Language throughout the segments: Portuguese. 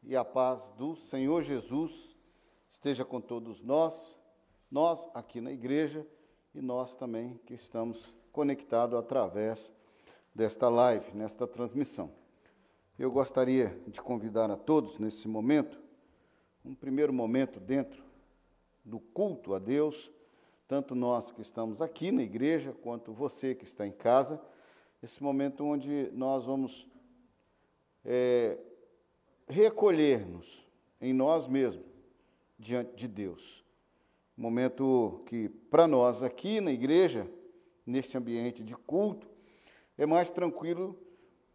e a paz do Senhor Jesus esteja com todos nós aqui na igreja e nós também que estamos conectados através desta live, nesta transmissão. Eu gostaria de convidar a todos nesse momento, um primeiro momento dentro do culto a Deus, tanto nós que estamos aqui na igreja, quanto você que está em casa, esse momento onde nós vamos recolher-nos em nós mesmos, diante de Deus. Um momento que, para nós aqui na igreja, neste ambiente de culto, é mais tranquilo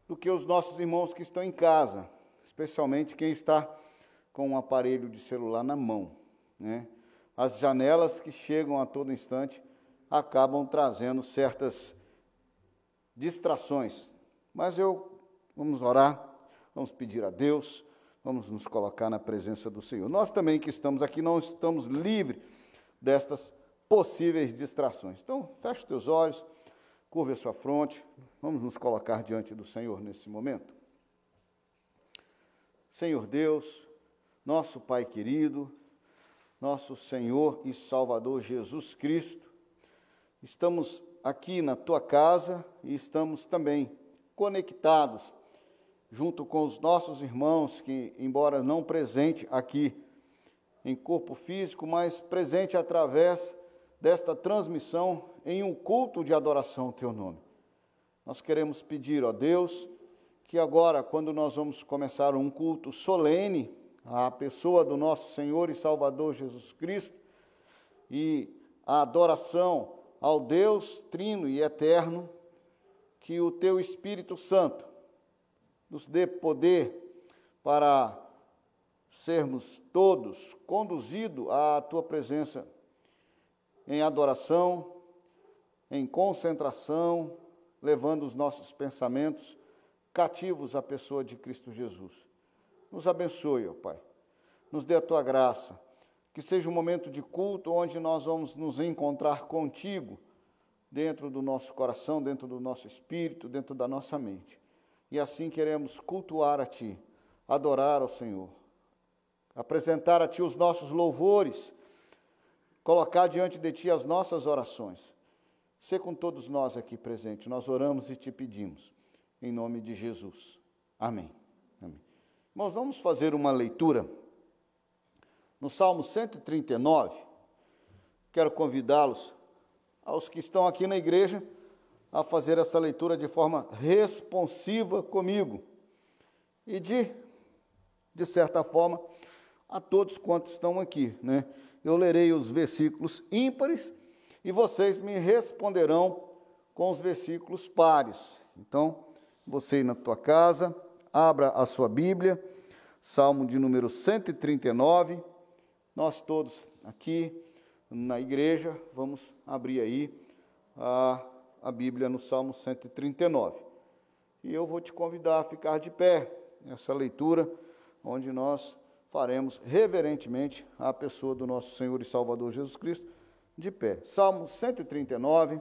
do que os nossos irmãos que estão em casa, especialmente quem está com um aparelho de celular na mão, né? As janelas que chegam a todo instante acabam trazendo certas distrações. Mas vamos orar, vamos pedir a Deus, vamos nos colocar na presença do Senhor. Nós também que estamos aqui não estamos livres destas possíveis distrações. Então, feche os teus olhos, curva a sua fronte, vamos nos colocar diante do Senhor nesse momento. Senhor Deus, nosso Pai querido, nosso Senhor e Salvador Jesus Cristo, estamos aqui na Tua casa e estamos também conectados junto com os nossos irmãos que, embora não presente aqui em corpo físico, mas presente através desta transmissão em um culto de adoração ao Teu nome. Nós queremos pedir, ó Deus, que agora, quando nós vamos começar um culto solene à pessoa do nosso Senhor e Salvador Jesus Cristo e a adoração ao Deus trino e eterno, que o Teu Espírito Santo nos dê poder para sermos todos conduzidos à Tua presença em adoração, em concentração, levando os nossos pensamentos cativos à pessoa de Cristo Jesus. Nos abençoe, ó Pai, nos dê a Tua graça, que seja um momento de culto onde nós vamos nos encontrar contigo, dentro do nosso coração, dentro do nosso espírito, dentro da nossa mente. E assim queremos cultuar a Ti, adorar ao Senhor, apresentar a Ti os nossos louvores, colocar diante de Ti as nossas orações. Sê com todos nós aqui presentes, nós oramos e Te pedimos, em nome de Jesus. Amém. Amém. Irmãos, vamos fazer uma leitura no Salmo 139. Quero convidá-los, aos que estão aqui na igreja, a fazer essa leitura de forma responsiva comigo. E de certa forma, a todos quantos estão aqui, né? Eu lerei os versículos ímpares e vocês me responderão com os versículos pares. Então, você aí na tua casa, abra a sua Bíblia, Salmo de número 139, nós todos aqui na igreja, vamos abrir aí a Bíblia no Salmo 139. E eu vou te convidar a ficar de pé nessa leitura, onde nós faremos reverentemente a pessoa do nosso Senhor e Salvador Jesus Cristo, de pé. Salmo 139,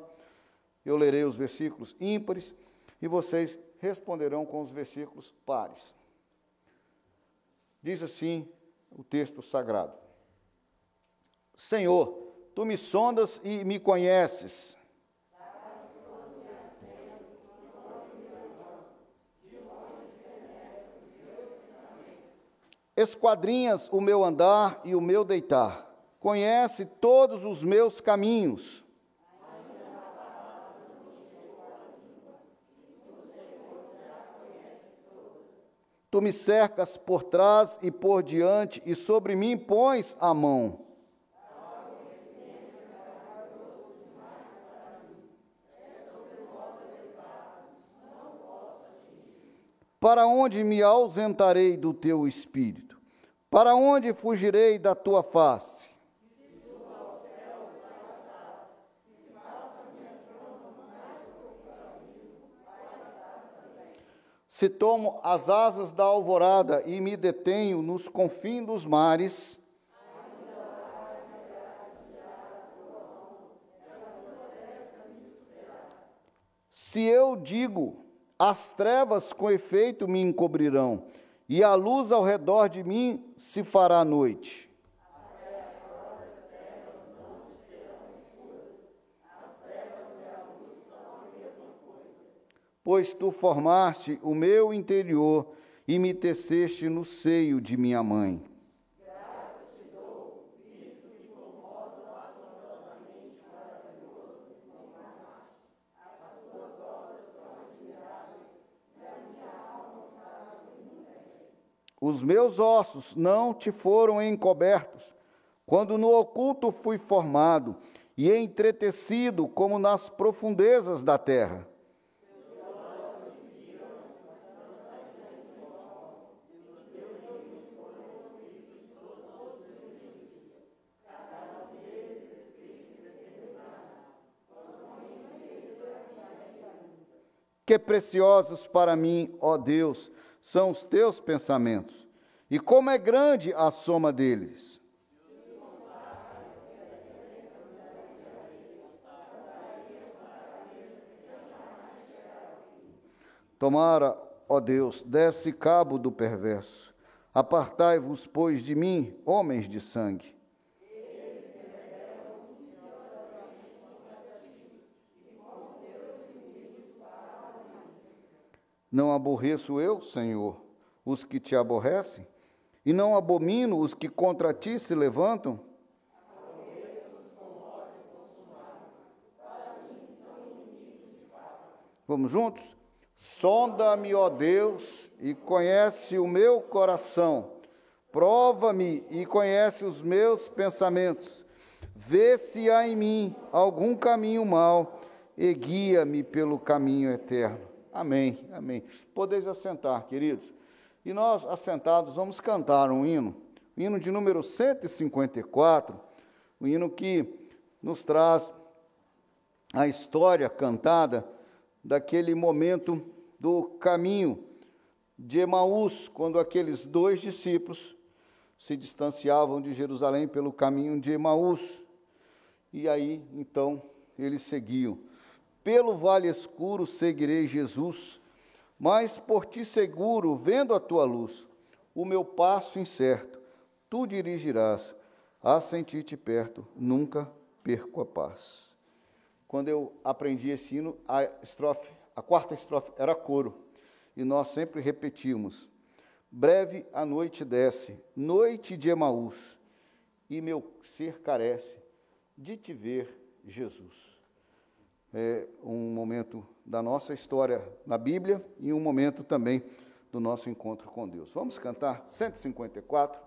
eu lerei os versículos ímpares e vocês responderão com os versículos pares. Diz assim o texto sagrado: Senhor, Tu me sondas e me conheces. Esquadrinhas o meu andar e o meu deitar. Conhece todos os meus caminhos. Tu me cercas por trás e por diante, e sobre mim pões a mão. Para onde me ausentarei do teu espírito? Para onde fugirei da tua face? Se tomo as asas da alvorada e me detenho nos confins dos mares, se eu digo, as trevas com efeito me encobrirão, e a luz ao redor de mim se fará noite. Pois tu formaste o meu interior e me teceste no seio de minha mãe. Graças te dou, visto que com modo assombrosamente maravilhoso me formaste. As tuas obras são admiráveis, e a minha alma sabe muito bem. Os meus ossos não te foram encobertos, quando no oculto fui formado e entretecido como nas profundezas da terra. Que preciosos para mim, ó Deus, são os teus pensamentos, e como é grande a soma deles. Tomara, ó Deus, desse cabo do perverso, apartai-vos, pois, de mim, homens de sangue. Não aborreço eu, Senhor, os que te aborrecem, e não abomino os que contra ti se levantam? Vamos juntos? Sonda-me, ó Deus, e conhece o meu coração. Prova-me e conhece os meus pensamentos. Vê se há em mim algum caminho mau e guia-me pelo caminho eterno. Amém, amém. Podeis assentar, queridos. E nós, assentados, vamos cantar um hino, o hino de número 154, um hino que nos traz a história cantada daquele momento do caminho de Emaús, quando aqueles dois discípulos se distanciavam de Jerusalém pelo caminho de Emaús. E aí, então, eles seguiam. Pelo vale escuro seguirei, Jesus, mas por ti seguro, vendo a tua luz, o meu passo incerto, tu dirigirás, a sentir-te perto, nunca perco a paz. Quando eu aprendi esse hino, a quarta estrofe era coro, e nós sempre repetimos: breve a noite desce, noite de Emaús, e meu ser carece de te ver, Jesus. É um momento da nossa história na Bíblia e um momento também do nosso encontro com Deus. Vamos cantar 154.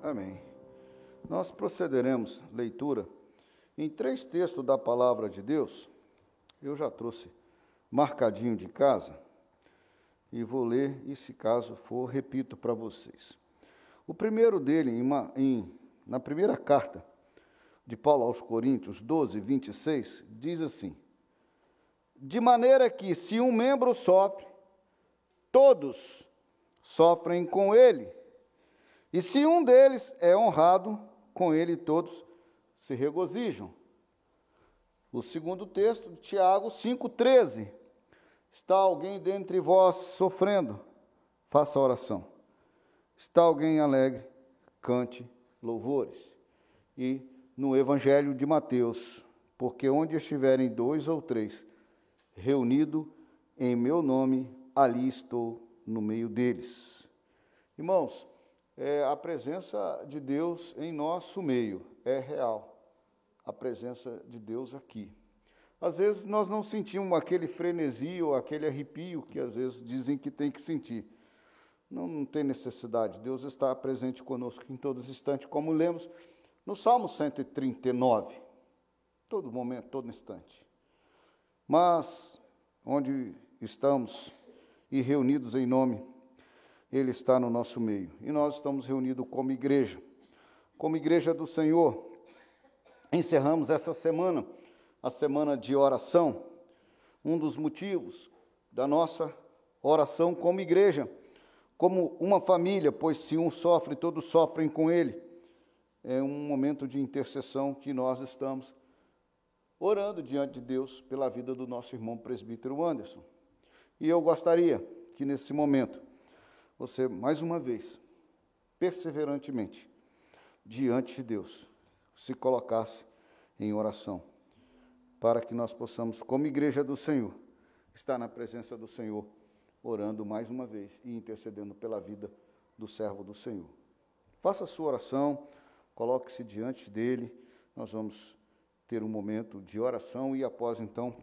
Amém. Nós procederemos leitura em 3 textos da palavra de Deus. Eu já trouxe marcadinho de casa e vou ler, e se caso for, repito para vocês. O primeiro dele, na primeira carta de Paulo aos Coríntios, 12, 26, diz assim: de maneira que, se um membro sofre, todos sofrem com ele, e se um deles é honrado, com ele todos se regozijam. O segundo texto, de Tiago 5,13, está alguém dentre vós sofrendo? Faça oração. Está alguém alegre? Cante louvores. E no Evangelho de Mateus, porque onde estiverem 2 ou 3 reunidos em meu nome, ali estou no meio deles. Irmãos, a presença de Deus em nosso meio é real. A presença de Deus aqui. Às vezes nós não sentimos aquele frenesi ou aquele arrepio que às vezes dizem que tem que sentir. Não tem necessidade. Deus está presente conosco em todos os instantes, como lemos no Salmo 139. Todo momento, todo instante. Mas, onde estamos e reunidos em nome, Ele está no nosso meio. E nós estamos reunidos como igreja do Senhor. Encerramos essa semana, a semana de oração. Um dos motivos da nossa oração como igreja, como uma família, pois se um sofre, todos sofrem com ele. É um momento de intercessão que nós estamos orando diante de Deus pela vida do nosso irmão presbítero Anderson. E eu gostaria que nesse momento, você mais uma vez, perseverantemente, diante de Deus, se colocasse em oração, para que nós possamos, como igreja do Senhor, estar na presença do Senhor, orando mais uma vez e intercedendo pela vida do servo do Senhor. Faça a sua oração, coloque-se diante dele, nós vamos ter um momento de oração e após então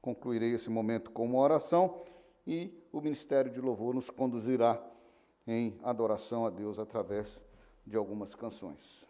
concluirei esse momento com uma oração e o Ministério de Louvor nos conduzirá em adoração a Deus através de algumas canções.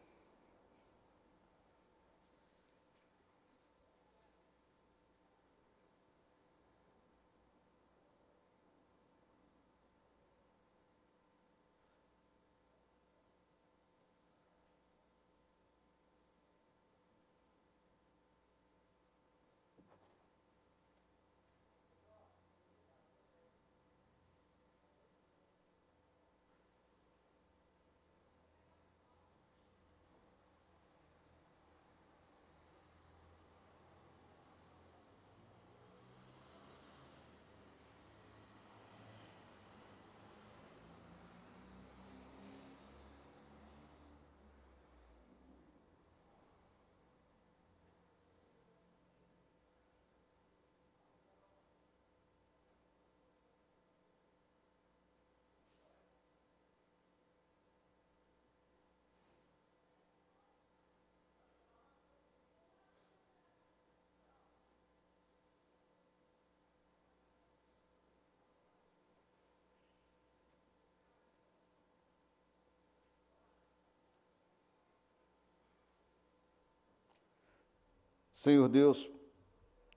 Senhor Deus,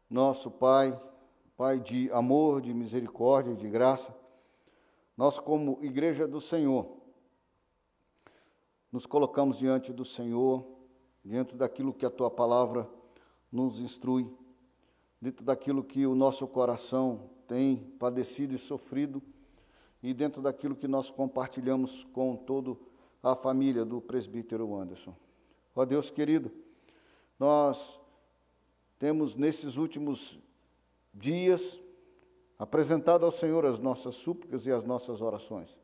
nosso Pai, Pai de amor, de misericórdia, de graça, nós como igreja do Senhor, nos colocamos diante do Senhor, diante daquilo que a Tua palavra nos instrui, dentro daquilo que o nosso coração tem padecido e sofrido, e dentro daquilo que nós compartilhamos com toda a família do presbítero Anderson. Ó Deus querido, nós temos nesses últimos dias apresentado ao Senhor as nossas súplicas e as nossas orações.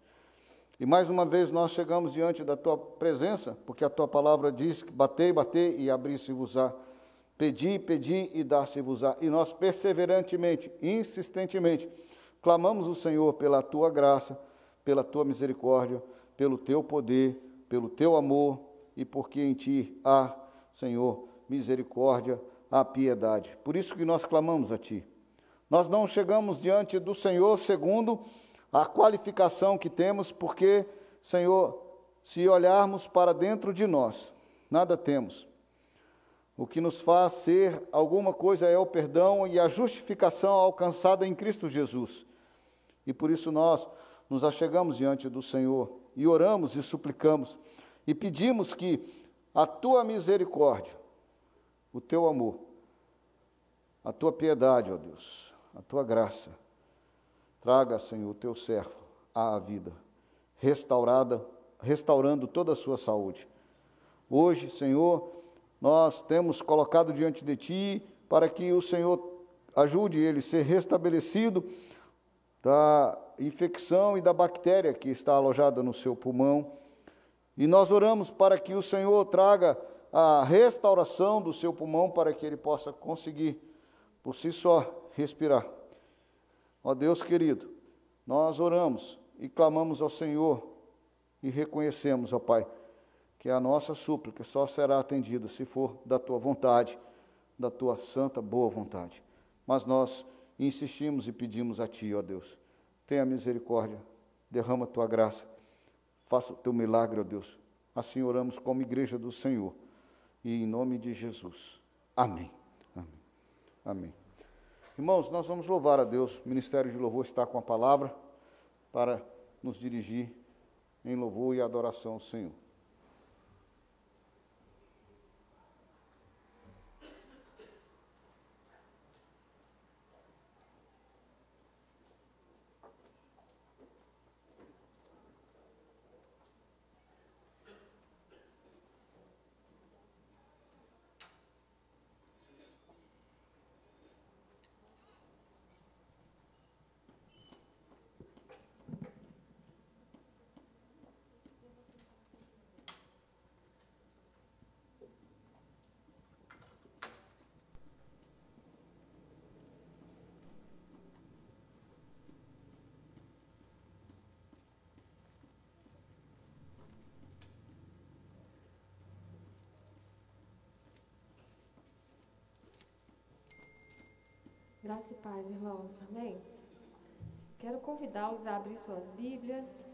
E mais uma vez nós chegamos diante da Tua presença, porque a Tua palavra diz que batei, batei e abri-se-vos-á, pedi, pedi e dar-se-vos-á. E nós perseverantemente, insistentemente, clamamos o Senhor pela Tua graça, pela Tua misericórdia, pelo Teu poder, pelo Teu amor e porque em Ti há, Senhor, misericórdia, há piedade. Por isso que nós clamamos a Ti. Nós não chegamos diante do Senhor segundo a qualificação que temos, porque, Senhor, se olharmos para dentro de nós, nada temos. O que nos faz ser alguma coisa é o perdão e a justificação alcançada em Cristo Jesus. E por isso nós nos achegamos diante do Senhor e oramos e suplicamos e pedimos que a tua misericórdia, o teu amor, a tua piedade, ó Deus, a tua graça, traga, Senhor, o teu servo à vida, restaurando toda a sua saúde. Hoje, Senhor, nós temos colocado diante de Ti para que o Senhor ajude ele a ser restabelecido da infecção e da bactéria que está alojada no seu pulmão. E nós oramos para que o Senhor traga a restauração do seu pulmão para que ele possa conseguir, por si só, respirar. Ó Deus querido, nós oramos e clamamos ao Senhor e reconhecemos, ó Pai, que a nossa súplica só será atendida se for da Tua vontade, da Tua santa boa vontade. Mas nós insistimos e pedimos a Ti, ó Deus, tenha misericórdia, derrama a Tua graça, faça o Teu milagre, ó Deus. Assim oramos como igreja do Senhor. E em nome de Jesus. Amém. Amém. Amém. Irmãos, nós vamos louvar a Deus. O Ministério de Louvor está com a palavra para nos dirigir em louvor e adoração ao Senhor. Graça e paz, irmãos. Amém? Quero convidá-los a abrir suas Bíblias.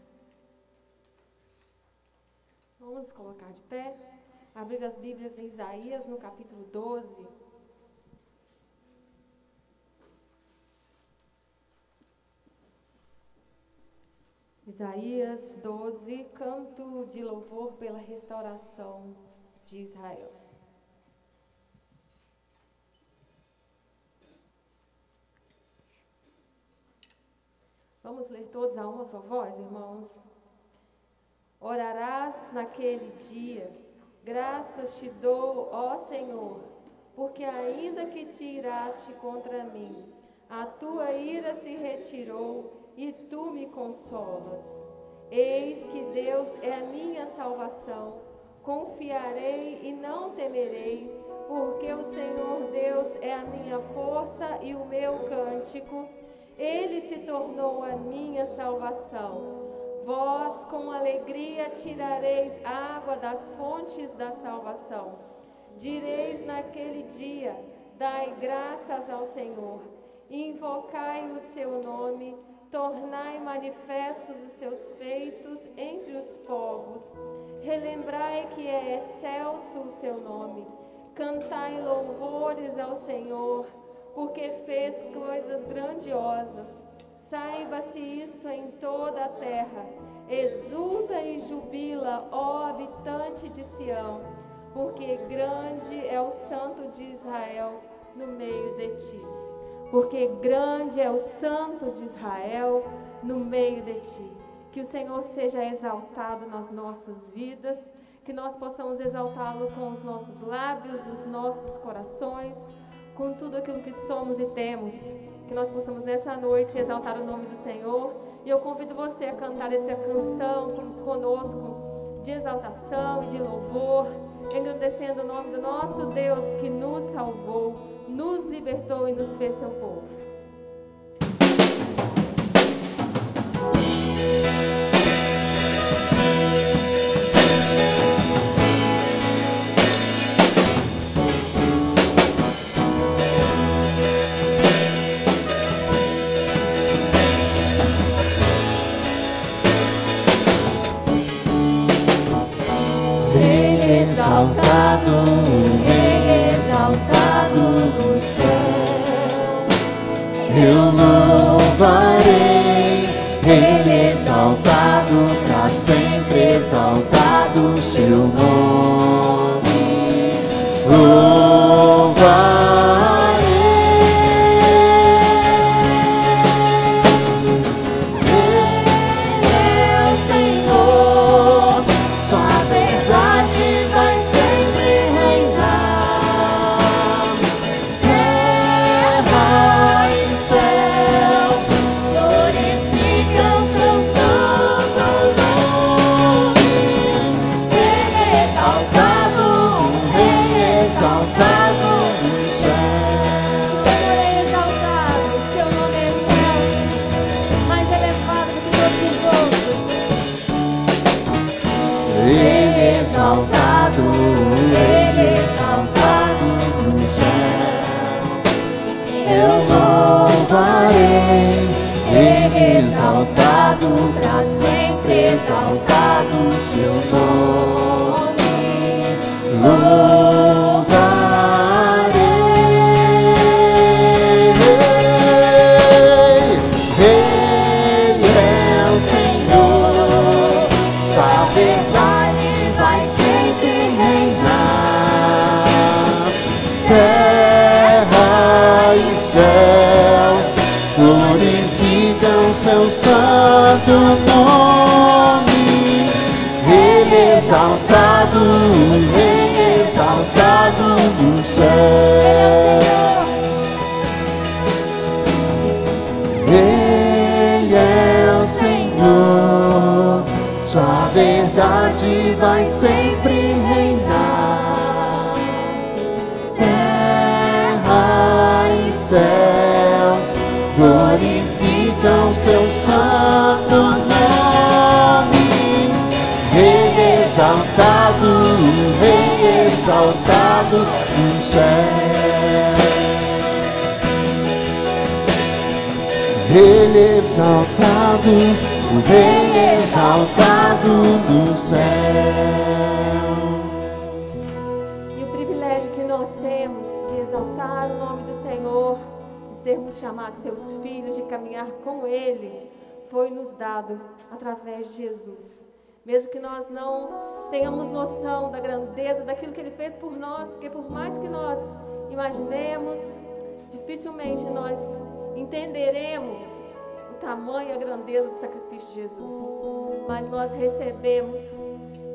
Vamos nos colocar de pé. Abrir as Bíblias em Isaías, no capítulo 12. Isaías 12, canto de louvor pela restauração de Israel. Vamos ler todos a uma só voz, irmãos? Orarás naquele dia, graças te dou, ó Senhor, porque ainda que te iraste contra mim, a tua ira se retirou e tu me consolas. Eis que Deus é a minha salvação, confiarei e não temerei, porque o Senhor Deus é a minha força e o meu cântico. Ele se tornou a minha salvação. Vós com alegria tirareis água das fontes da salvação. Direis naquele dia, dai graças ao Senhor. Invocai o seu nome, tornai manifestos os seus feitos entre os povos. Relembrai que é excelso o seu nome. Cantai louvores ao Senhor, porque fez coisas grandiosas. Saiba-se isto em toda a terra. Exulta e jubila, ó habitante de Sião, porque grande é o Santo de Israel no meio de ti. Porque grande é o Santo de Israel no meio de ti. Que o Senhor seja exaltado nas nossas vidas, que nós possamos exaltá-lo com os nossos lábios, os nossos corações, com tudo aquilo que somos e temos, que nós possamos nessa noite exaltar o nome do Senhor. E eu convido você a cantar essa canção conosco, de exaltação e de louvor, engrandecendo o nome do nosso Deus que nos salvou, nos libertou e nos fez seu povo. Exaltado, Rei eu louvarei. Exaltado, pra sempre exaltado o seu nome. Louvarei. Ele é o Senhor, sua verdade vai sempre reinar. Terra e céus glorificam seu santo nome. Ele exaltado, o Rei exaltado do céu. Ele é o Senhor, sua verdade vai sempre reinar. Terra e céus glorificam seu santo nome. Rei exaltado, Rei exaltado no céu. Ele exaltado, o Rei exaltado no céu. E o privilégio que nós temos de exaltar o nome do Senhor, de sermos chamados seus filhos, de caminhar com Ele, foi nos dado através de Jesus. Mesmo que nós não tenhamos noção da grandeza daquilo que Ele fez por nós, porque por mais que nós imaginemos, dificilmente nós entenderemos o tamanho e a grandeza do sacrifício de Jesus. Mas nós recebemos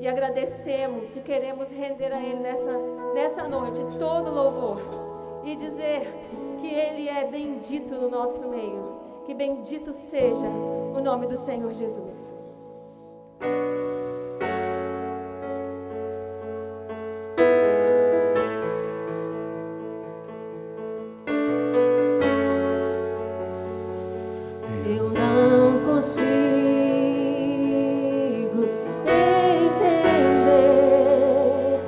e agradecemos e queremos render a Ele nessa noite todo louvor e dizer que Ele é bendito no nosso meio. Que bendito seja o nome do Senhor Jesus. Eu não consigo entender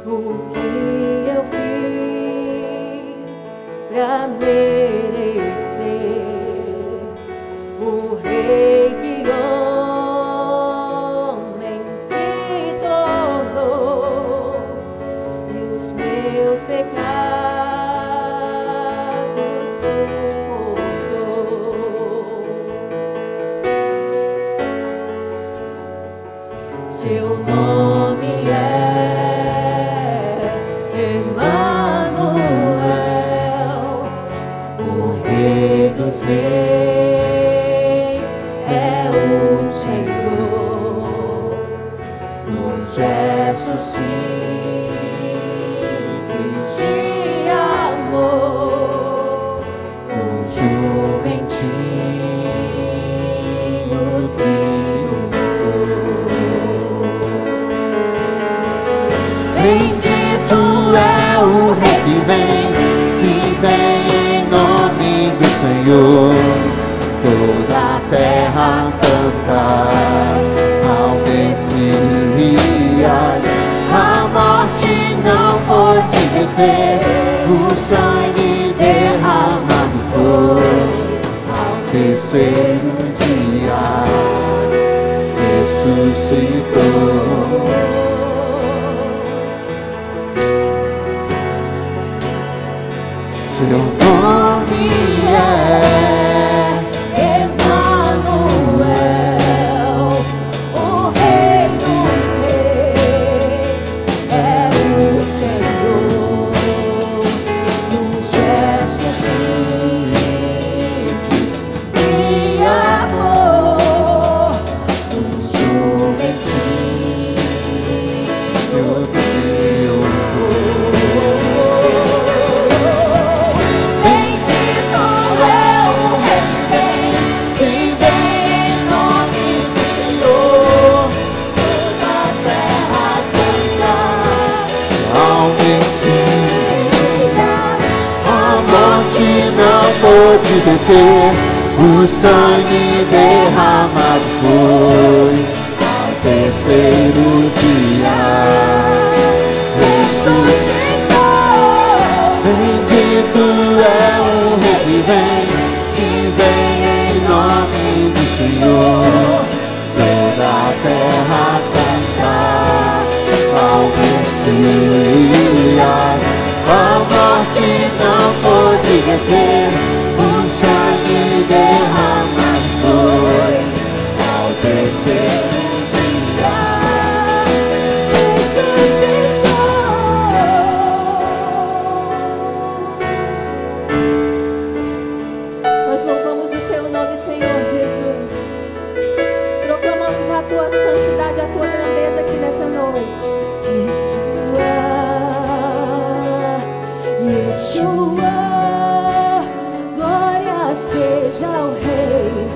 o que eu fiz pra merecer o Rei que homem se tornou e os meus pecados suportou. Seu nome é Emmanuel, o Rei dos Reis é o Senhor. Num gesto simples de amor, num jumentinho triunfou. Bendito é o Rei que vem em nome do Senhor. Toda a terra canta ao Messias. A morte não pode deter, o sangue derramado foi. Ao terceiro dia ressuscitou. Seu nome é Emmanuel, o Rei dos Reis é o Senhor. Num gesto simples de amor, num jumentinho pode deter, o sangue derramado foi. Ao terceiro dia ressuscitou. Bendito é o Rei vem em nome do Senhor. Toda a terra cantar ao Messias. A morte não pôde vencer, o sangue derramado foi ao terceiro dia. Nós louvamos o teu nome, Senhor Jesus. Proclamamos a tua santidade, a tua grandeza aqui nessa noite. Yeshua, glória seja ao Rei,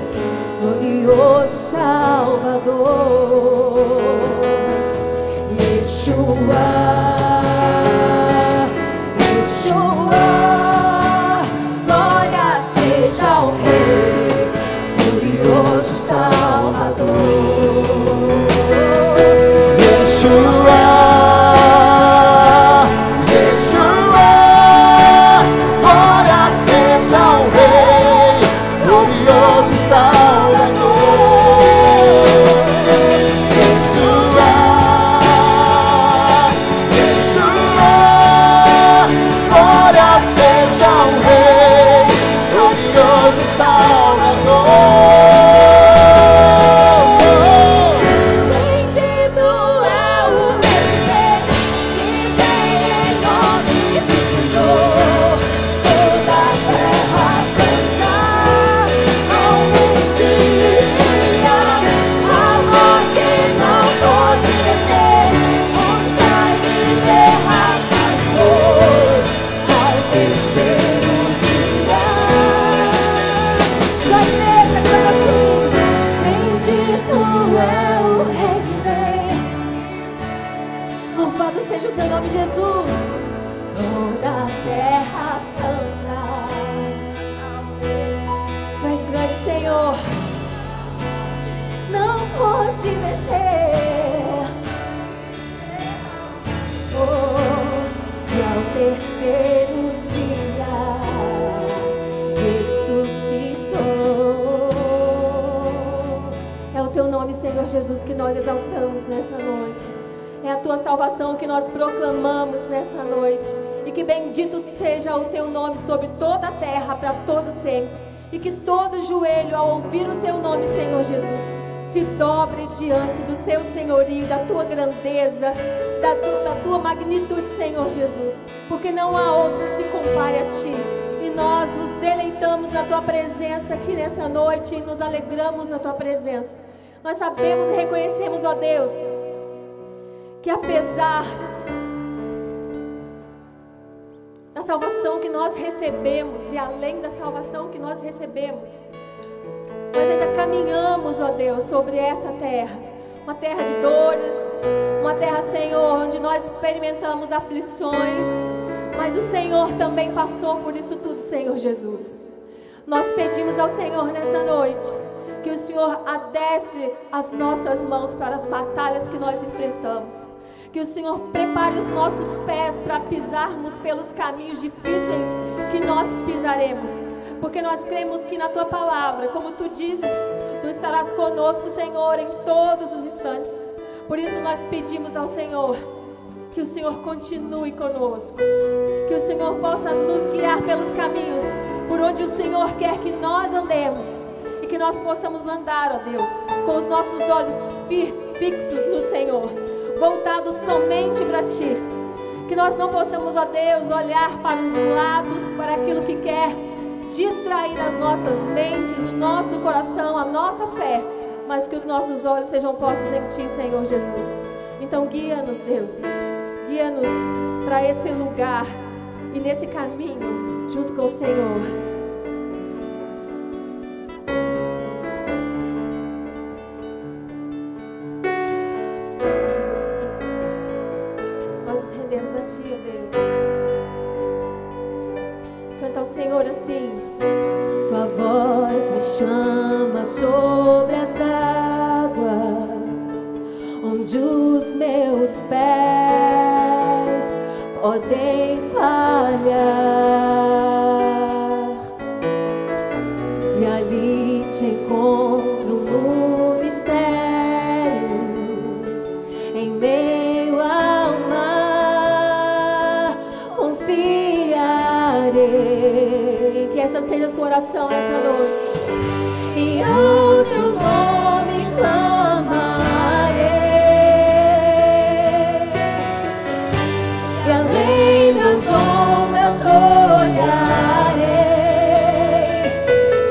glorioso Salvador. Yeshua, Yeshua, glória seja ao Rei, glorioso Salvador. Yeshua, terceiro dia ressuscitou. É o teu nome, Senhor Jesus, que nós exaltamos nessa noite. É a tua salvação que nós proclamamos nessa noite. E que bendito seja o teu nome sobre toda a terra para todo sempre. E que todo joelho, ao ouvir o teu nome, Senhor Jesus, se dobre diante do teu senhorio, da tua grandeza, da tua magnitude, Senhor Jesus, porque não há outro que se compare a ti. E nós nos deleitamos na tua presença aqui nessa noite e nos alegramos na tua presença. Nós sabemos e reconhecemos, ó Deus, que apesar da salvação que nós recebemos e além da salvação que nós recebemos, nós ainda caminhamos, ó Deus, sobre essa terra. Uma terra de dores, uma terra, Senhor, onde nós experimentamos aflições. Mas o Senhor também passou por isso tudo, Senhor Jesus. Nós pedimos ao Senhor nessa noite que o Senhor adestre as nossas mãos para as batalhas que nós enfrentamos. Que o Senhor prepare os nossos pés para pisarmos pelos caminhos difíceis que nós pisaremos. Porque nós cremos que na tua palavra, como tu dizes, tu estarás conosco, Senhor, em todos os instantes. Por isso nós pedimos ao Senhor que o Senhor continue conosco, que o Senhor possa nos guiar pelos caminhos por onde o Senhor quer que nós andemos, e que nós possamos andar, ó Deus, com os nossos olhos fixos no Senhor, voltados somente para ti. Que nós não possamos, ó Deus, olhar para os lados, para aquilo que quer distrair as nossas mentes, o nosso coração, a nossa fé, mas que os nossos olhos sejam postos em ti, Senhor Jesus. Então guia-nos, Deus, guia-nos para esse lugar e nesse caminho junto com o Senhor. Nós nos rendemos a ti, ó Deus. Canta ao Senhor assim: tua voz me chama sobre as águas, onde os meus pés podem falhar. essa seja a sua oração nessa noite. E ao teu nome clamarei, e além das ondas olharei.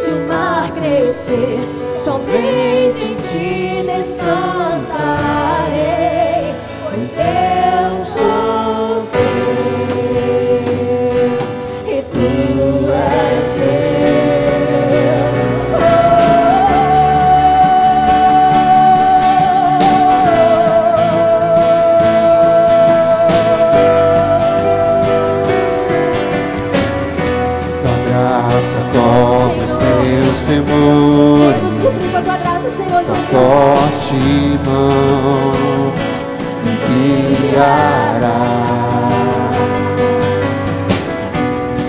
Se o mar crescer, somente em ti descansarei, pois eu sou teu e tu és Tua graça cobre os meus temores, tua forte mão me guiará.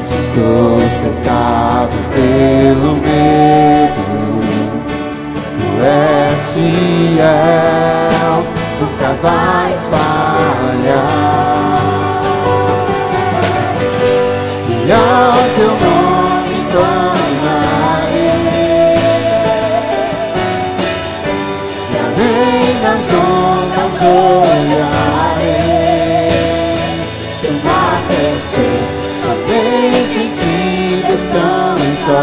Se estou cercado pelo medo, tu és fiel, nunca vais falhar. E ao teu nome clamarei, e além das ondas olharei. Se o mar crescer, somente em ti descansarei,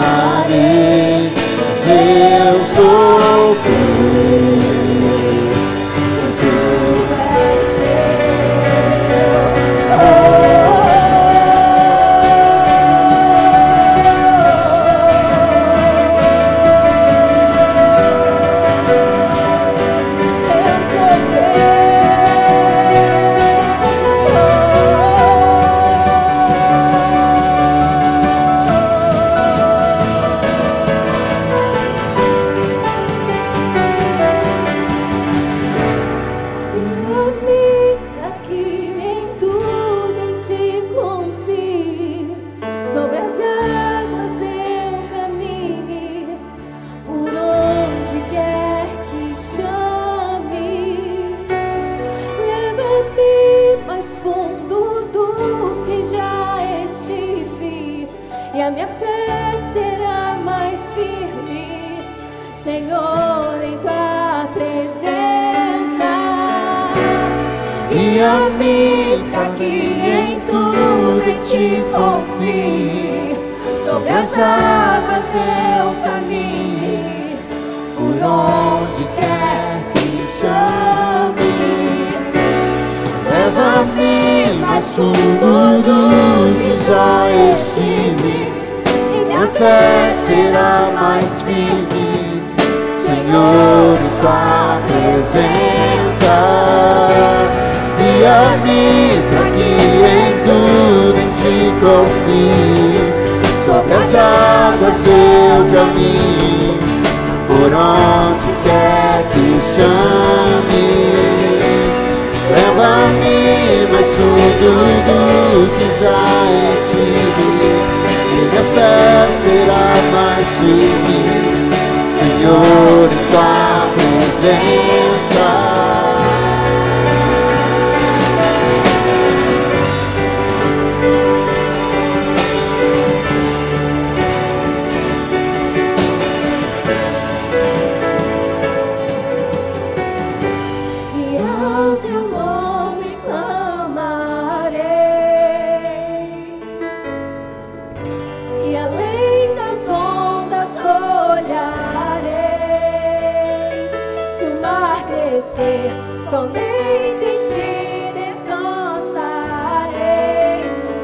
pois eu sou teu. Guia-me para que em tudo em ti confie, sobre as águas eu caminhe, por onde quer que chames. Leva-me mais fundo do que já estive, e minha fé será mais firme, Senhor, em tua presença. Guia-me para que em tudo em ti confie, sobre as águas eu caminhe, por onde quer que chames. Leva-me mais fundo do que já estive, e minha fé será mais firme, Senhor, em tua presença. Somente em ti descansarei,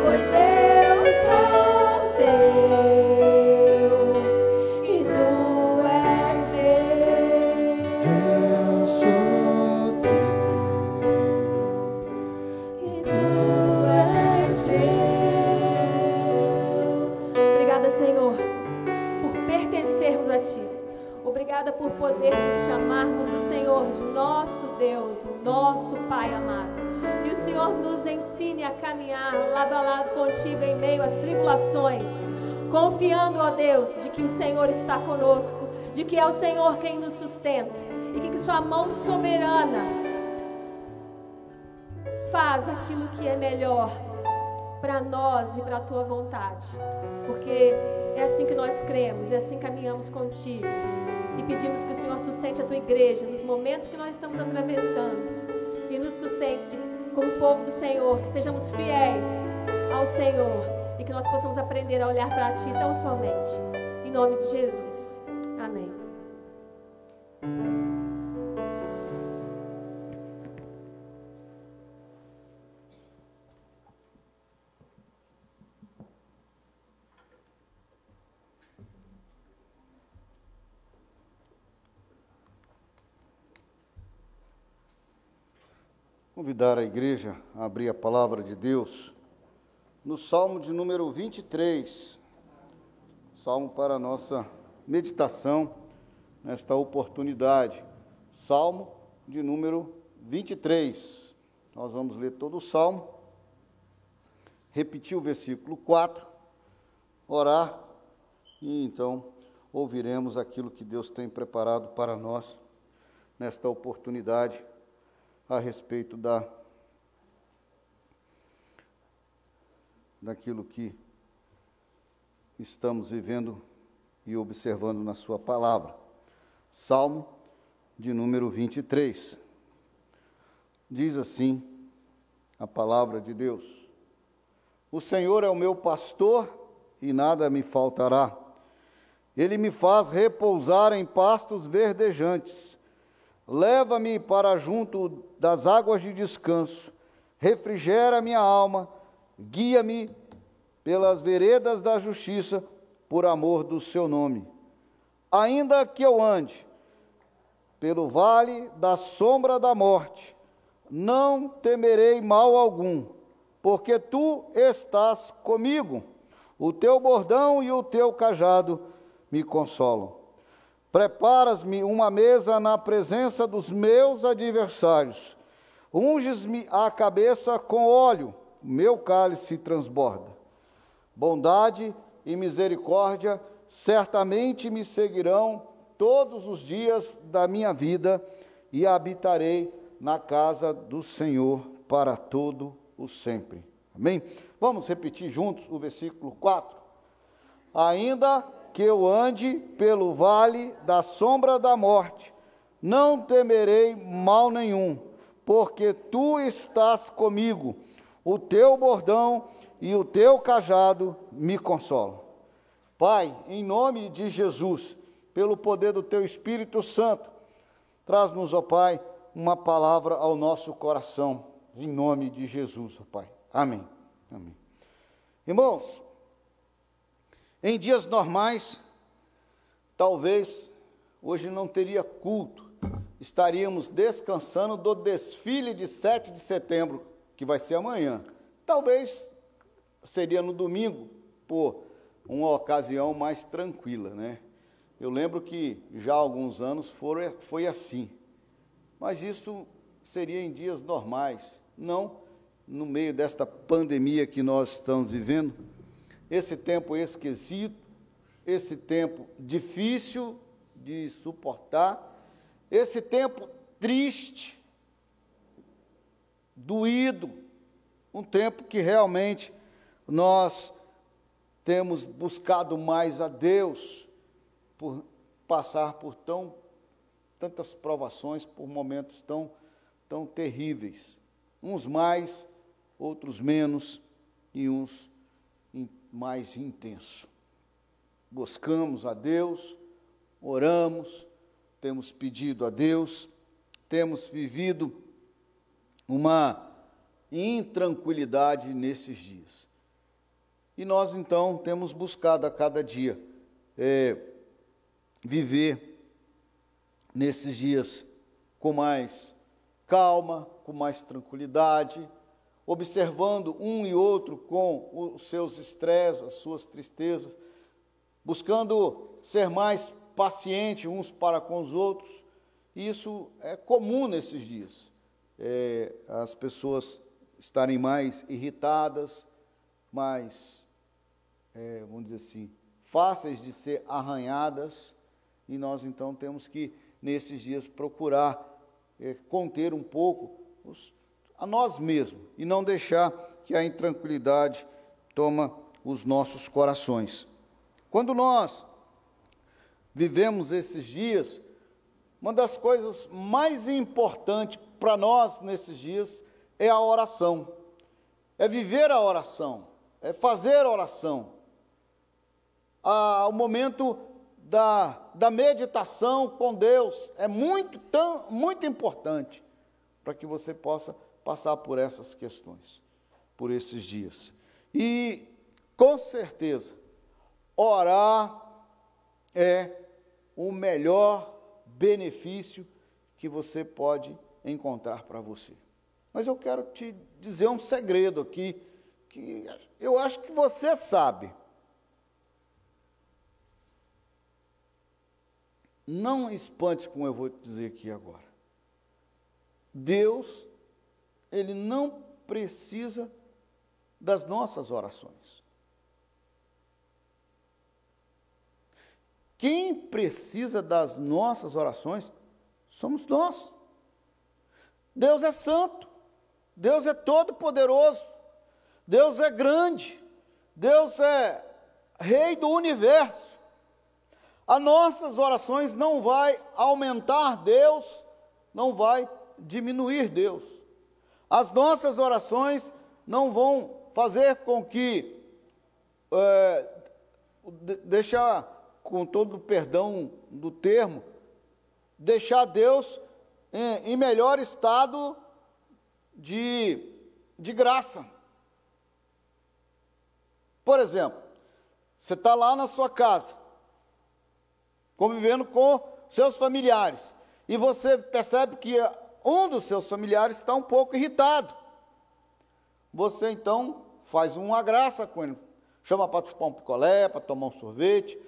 pois eu sou teu e tu és meu. Eu sou teu e tu és meu. Obrigada, Senhor, por pertencermos a ti. Obrigada por podermos chamarmos o Senhor de nosso Deus, o nosso Pai amado. Que o Senhor nos ensine a caminhar lado a lado contigo em meio às tribulações, confiando, ó Deus, de que o Senhor está conosco, de que é o Senhor quem nos sustenta, e que sua mão soberana faz aquilo que é melhor para nós e para a Tua vontade. Porque é assim que nós cremos, é assim que caminhamos contigo. E pedimos que o Senhor sustente a Tua igreja nos momentos que nós estamos atravessando. E nos sustente como povo do Senhor, que sejamos fiéis ao Senhor. E que nós possamos aprender a olhar para Ti tão somente. Em nome de Jesus. Amém. Convidar a igreja a abrir a palavra de Deus no Salmo de número 23, Salmo para a nossa meditação nesta oportunidade. Salmo de número 23. Nós vamos ler todo o Salmo, repetir o versículo 4, orar e então ouviremos aquilo que Deus tem preparado para nós nesta oportunidade a respeito daquilo que estamos vivendo e observando na sua palavra. Salmo de número 23. Diz assim a palavra de Deus: O Senhor é o meu pastor e nada me faltará. Ele me faz repousar em pastos verdejantes. Leva-me para junto das águas de descanso, refrigera minha alma, guia-me pelas veredas da justiça, por amor do seu nome. Ainda que eu ande pelo vale da sombra da morte, não temerei mal algum, porque tu estás comigo. O teu bordão e o teu cajado me consolam. Preparas-me uma mesa na presença dos meus adversários. Unges-me a cabeça com óleo, meu cálice transborda. Bondade e misericórdia certamente me seguirão todos os dias da minha vida e habitarei na casa do Senhor para todo o sempre. Amém? Vamos repetir juntos o versículo 4. Ainda que eu ande pelo vale da sombra da morte, não temerei mal nenhum, porque tu estás comigo, o teu bordão e o teu cajado me consolam. Pai, em nome de Jesus, pelo poder do teu Espírito Santo, traz-nos, ó Pai, uma palavra ao nosso coração, em nome de Jesus, ó Pai. Amém. Amém. Irmãos, em dias normais, talvez hoje não teria culto, estaríamos descansando do desfile de 7 de setembro, que vai ser amanhã. Talvez seria no domingo, por uma ocasião mais tranquila, né? Eu lembro que já há alguns anos foi assim, mas isso seria em dias normais, não no meio desta pandemia que nós estamos vivendo. Esse tempo esquisito, esse tempo difícil de suportar, esse tempo triste, doído, um tempo que realmente nós temos buscado mais a Deus, por passar por tantas provações, por momentos tão terríveis, uns mais, outros menos, e uns mais intenso. Buscamos a Deus, oramos, temos pedido a Deus, temos vivido uma intranquilidade nesses dias. E nós, então, temos buscado a cada dia viver nesses dias com mais calma, com mais tranquilidade, observando um e outro com os seus estresses, as suas tristezas, buscando ser mais paciente uns para com os outros. E isso é comum nesses dias. As pessoas estarem mais irritadas, mais, vamos dizer assim, fáceis de ser arranhadas, e nós então temos que, nesses dias, procurar conter um pouco a nós mesmos, e não deixar que a intranquilidade toma os nossos corações. Quando nós vivemos esses dias, uma das coisas mais importantes para nós nesses dias é a oração, é viver a oração, é fazer a oração. O momento da meditação com Deus é muito importante para que você possa passar por essas questões, por esses dias. E, com certeza, orar é o melhor benefício que você pode encontrar para você. Mas eu quero te dizer um segredo aqui, que eu acho que você sabe. Não espante com o que eu vou te dizer aqui agora. Deus, Ele não precisa das nossas orações. Quem precisa das nossas orações somos nós. Deus é santo, Deus é todo-poderoso, Deus é grande, Deus é Rei do universo. As nossas orações não vai aumentar Deus, não vai diminuir Deus. As nossas orações não vão fazer com que, deixar, com todo o perdão do termo, deixar Deus em melhor estado de graça. Por exemplo, você está lá na sua casa, convivendo com seus familiares, e você percebe que um dos seus familiares está um pouco irritado. Você então faz uma graça com ele, chama para chupar um picolé, para tomar um sorvete,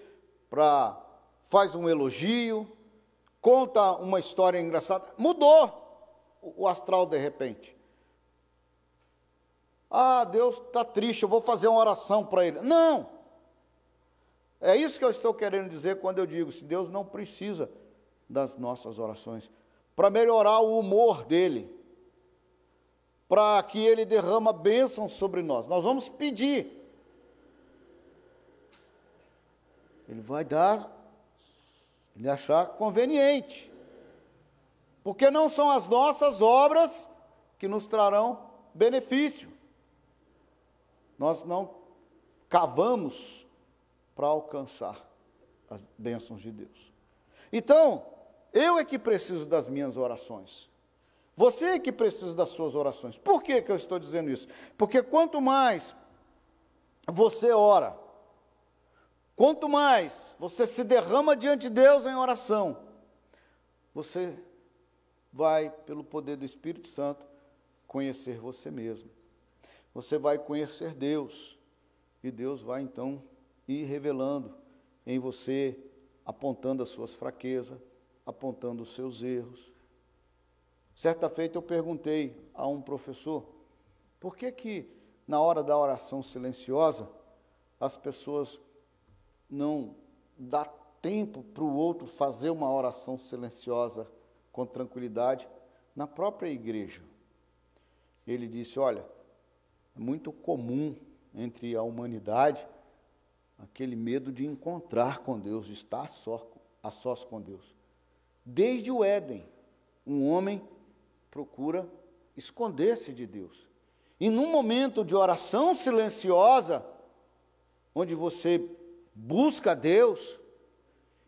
faz um elogio, conta uma história engraçada. Mudou o astral de repente. Deus está triste, eu vou fazer uma oração para ele. Não! É isso que eu estou querendo dizer quando eu digo, se Deus não precisa das nossas orações, para melhorar o humor dele, para que ele derrama bênçãos sobre nós. Nós vamos pedir. Ele vai dar, ele achar conveniente. Porque não são as nossas obras que nos trarão benefício. Nós não cavamos para alcançar as bênçãos de Deus. Então, eu é que preciso das minhas orações. Você é que precisa das suas orações. Por que eu estou dizendo isso? Porque quanto mais você ora, quanto mais você se derrama diante de Deus em oração, você vai, pelo poder do Espírito Santo, conhecer você mesmo. Você vai conhecer Deus, e Deus vai então ir revelando em você, apontando as suas fraquezas, apontando os seus erros. Certa feita eu perguntei a um professor, por que na hora da oração silenciosa, as pessoas não dão tempo para o outro fazer uma oração silenciosa com tranquilidade na própria igreja? Ele disse, olha, é muito comum entre a humanidade aquele medo de encontrar com Deus, de estar a sós com Deus. Desde o Éden, um homem procura esconder-se de Deus. E num momento de oração silenciosa, onde você busca Deus,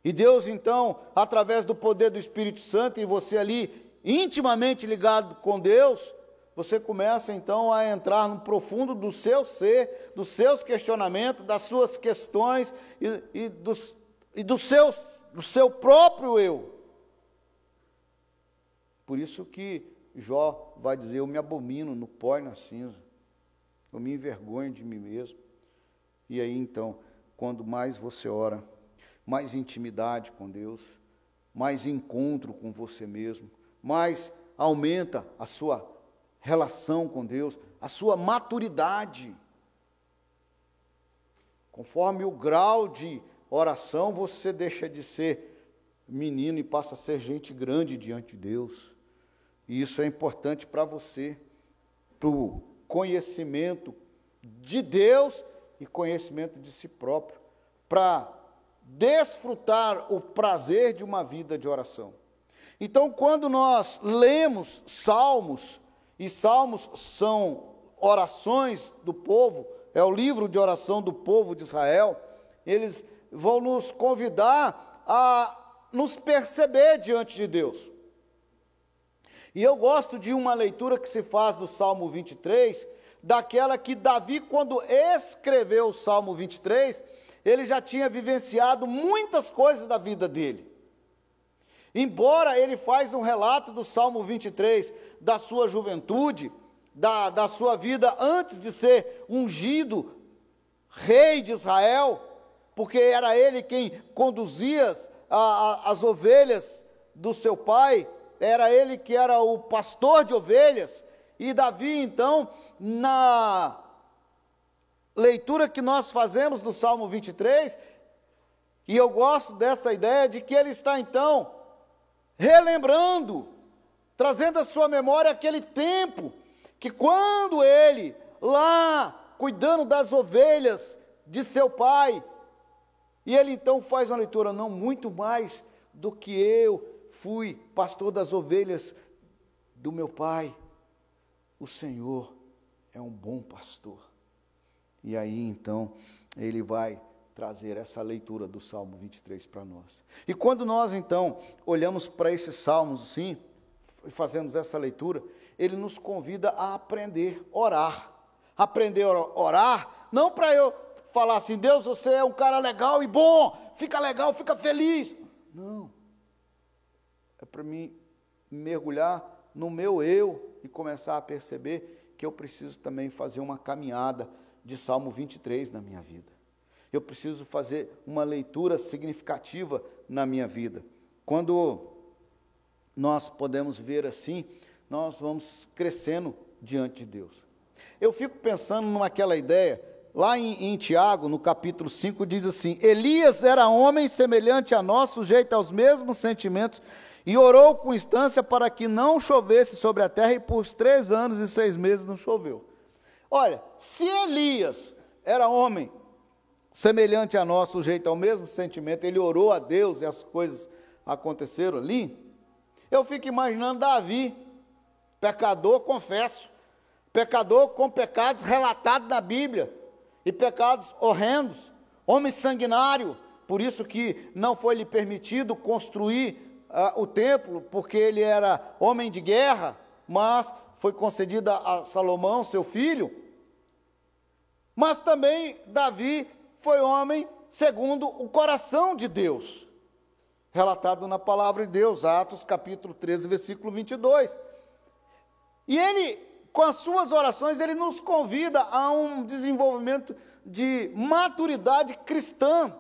e Deus então, através do poder do Espírito Santo, e você ali intimamente ligado com Deus, você começa então a entrar no profundo do seu ser, dos seus questionamentos, das suas questões e do seu próprio eu. Por isso que Jó vai dizer, eu me abomino no pó e na cinza, eu me envergonho de mim mesmo. E aí então, quando mais você ora, mais intimidade com Deus, mais encontro com você mesmo, mais aumenta a sua relação com Deus, a sua maturidade. Conforme o grau de oração, você deixa de ser menino e passa a ser gente grande diante de Deus. E isso é importante para você, para o conhecimento de Deus e conhecimento de si próprio, para desfrutar o prazer de uma vida de oração. Então, quando nós lemos salmos, e salmos são orações do povo, é o livro de oração do povo de Israel, eles vão nos convidar a nos perceber diante de Deus. E eu gosto de uma leitura que se faz do Salmo 23, daquela que Davi, quando escreveu o Salmo 23, ele já tinha vivenciado muitas coisas da vida dele. Embora ele faz um relato do Salmo 23, da sua juventude, da sua vida antes de ser ungido rei de Israel, porque era ele quem conduzia as ovelhas do seu pai, era ele que era o pastor de ovelhas, e Davi, então, na leitura que nós fazemos do Salmo 23, e eu gosto dessa ideia de que ele está, então, relembrando, trazendo à sua memória aquele tempo, que quando ele, lá, cuidando das ovelhas de seu pai, e ele então faz uma leitura, não, muito mais do que eu fui pastor das ovelhas do meu pai, o Senhor é um bom pastor. E aí então ele vai trazer essa leitura do Salmo 23 para nós. E quando nós então olhamos para esses salmos assim, e fazemos essa leitura, ele nos convida a aprender a orar. Aprender a orar, não para eu falar assim, Deus, você é um cara legal e bom, fica legal, fica feliz. Não. É para mim mergulhar no meu eu e começar a perceber que eu preciso também fazer uma caminhada de Salmo 23 na minha vida. Eu preciso fazer uma leitura significativa na minha vida. Quando nós podemos ver assim, nós vamos crescendo diante de Deus. Eu fico pensando naquela ideia, lá em Tiago, no capítulo 5, diz assim, Elias era homem semelhante a nós, sujeito aos mesmos sentimentos, e orou com instância para que não chovesse sobre a terra, e por 3 anos e 6 meses não choveu. Olha, se Elias era homem semelhante a nós, sujeito ao mesmo sentimento, ele orou a Deus e as coisas aconteceram ali, eu fico imaginando Davi, pecador, confesso, pecador com pecados relatados na Bíblia, e pecados horrendos, homem sanguinário, por isso que não foi lhe permitido construir o templo, porque ele era homem de guerra, mas foi concedida a Salomão, seu filho. Mas também Davi foi homem segundo o coração de Deus, relatado na palavra de Deus, Atos capítulo 13, versículo 22. E ele, com as suas orações, ele nos convida a um desenvolvimento de maturidade cristã,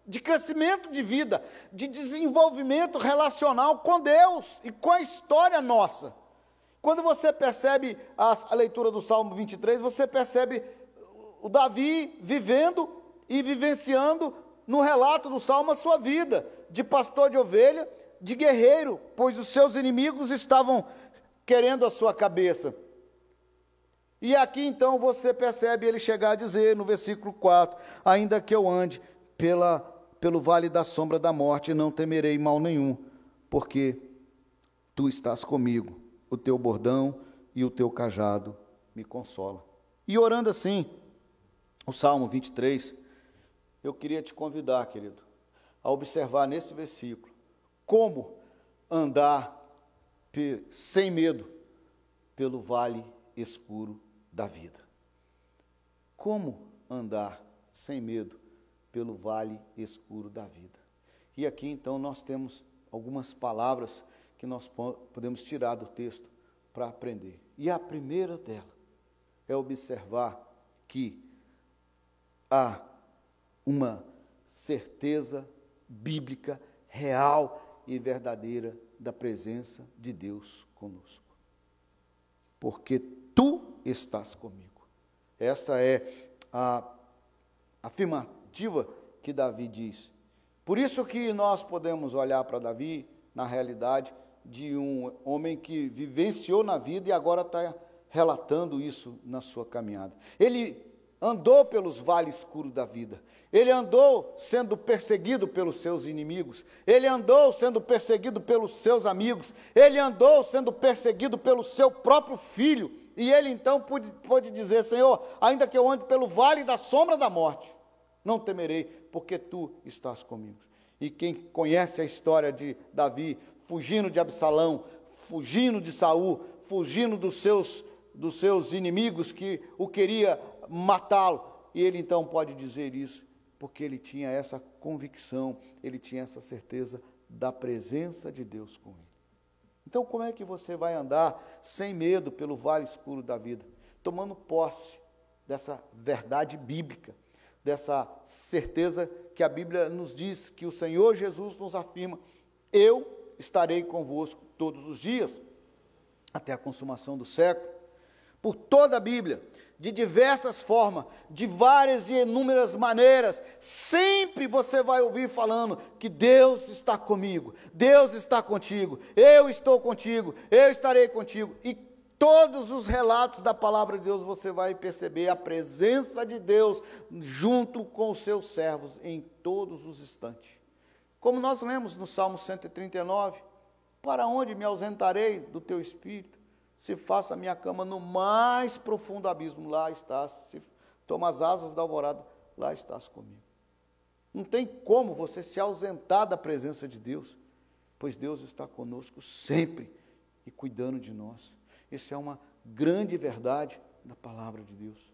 de crescimento de vida, de desenvolvimento relacional com Deus e com a história nossa. Quando você percebe a leitura do Salmo 23, você percebe o Davi vivendo e vivenciando no relato do Salmo a sua vida, de pastor de ovelha, de guerreiro, pois os seus inimigos estavam querendo a sua cabeça. E aqui então você percebe ele chegar a dizer no versículo 4, ainda que eu ande pelo vale da sombra da morte, não temerei mal nenhum, porque tu estás comigo, o teu bordão e o teu cajado me consolam. E orando assim, o Salmo 23, eu queria te convidar, querido, a observar nesse versículo, como andar sem medo pelo vale escuro da vida. Como andar sem medo pelo vale escuro da vida. E aqui então nós temos algumas palavras que nós podemos tirar do texto para aprender. E a primeira dela é observar que há uma certeza bíblica, real e verdadeira da presença de Deus conosco. Porque tu estás comigo. Essa é a afirmativa que Davi diz. Por isso que nós podemos olhar para Davi, na realidade, de um homem que vivenciou na vida e agora está relatando isso na sua caminhada. Ele andou pelos vales escuros da vida. Ele andou sendo perseguido pelos seus inimigos. Ele andou sendo perseguido pelos seus amigos. Ele andou sendo perseguido pelo seu próprio filho. E ele então pôde dizer: Senhor, ainda que eu ande pelo vale da sombra da morte, não temerei, porque tu estás comigo. E quem conhece a história de Davi, fugindo de Absalão, fugindo de Saul, fugindo dos seus inimigos que o queria matá-lo, e ele então pode dizer isso, porque ele tinha essa convicção, ele tinha essa certeza da presença de Deus com ele. Então, como é que você vai andar sem medo pelo vale escuro da vida? Tomando posse dessa verdade bíblica, dessa certeza que a Bíblia nos diz, que o Senhor Jesus nos afirma: eu estarei convosco todos os dias, até a consumação do século. Por toda a Bíblia, de diversas formas, de várias e inúmeras maneiras, sempre você vai ouvir falando que Deus está comigo, Deus está contigo, eu estou contigo, eu estarei contigo. E todos os relatos da palavra de Deus você vai perceber a presença de Deus junto com os seus servos em todos os instantes. Como nós lemos no Salmo 139, para onde me ausentarei do teu espírito? Se faça a minha cama no mais profundo abismo, lá estás. Se toma as asas da alvorada, lá estás comigo. Não tem como você se ausentar da presença de Deus, pois Deus está conosco sempre e cuidando de nós. Isso é uma grande verdade da palavra de Deus.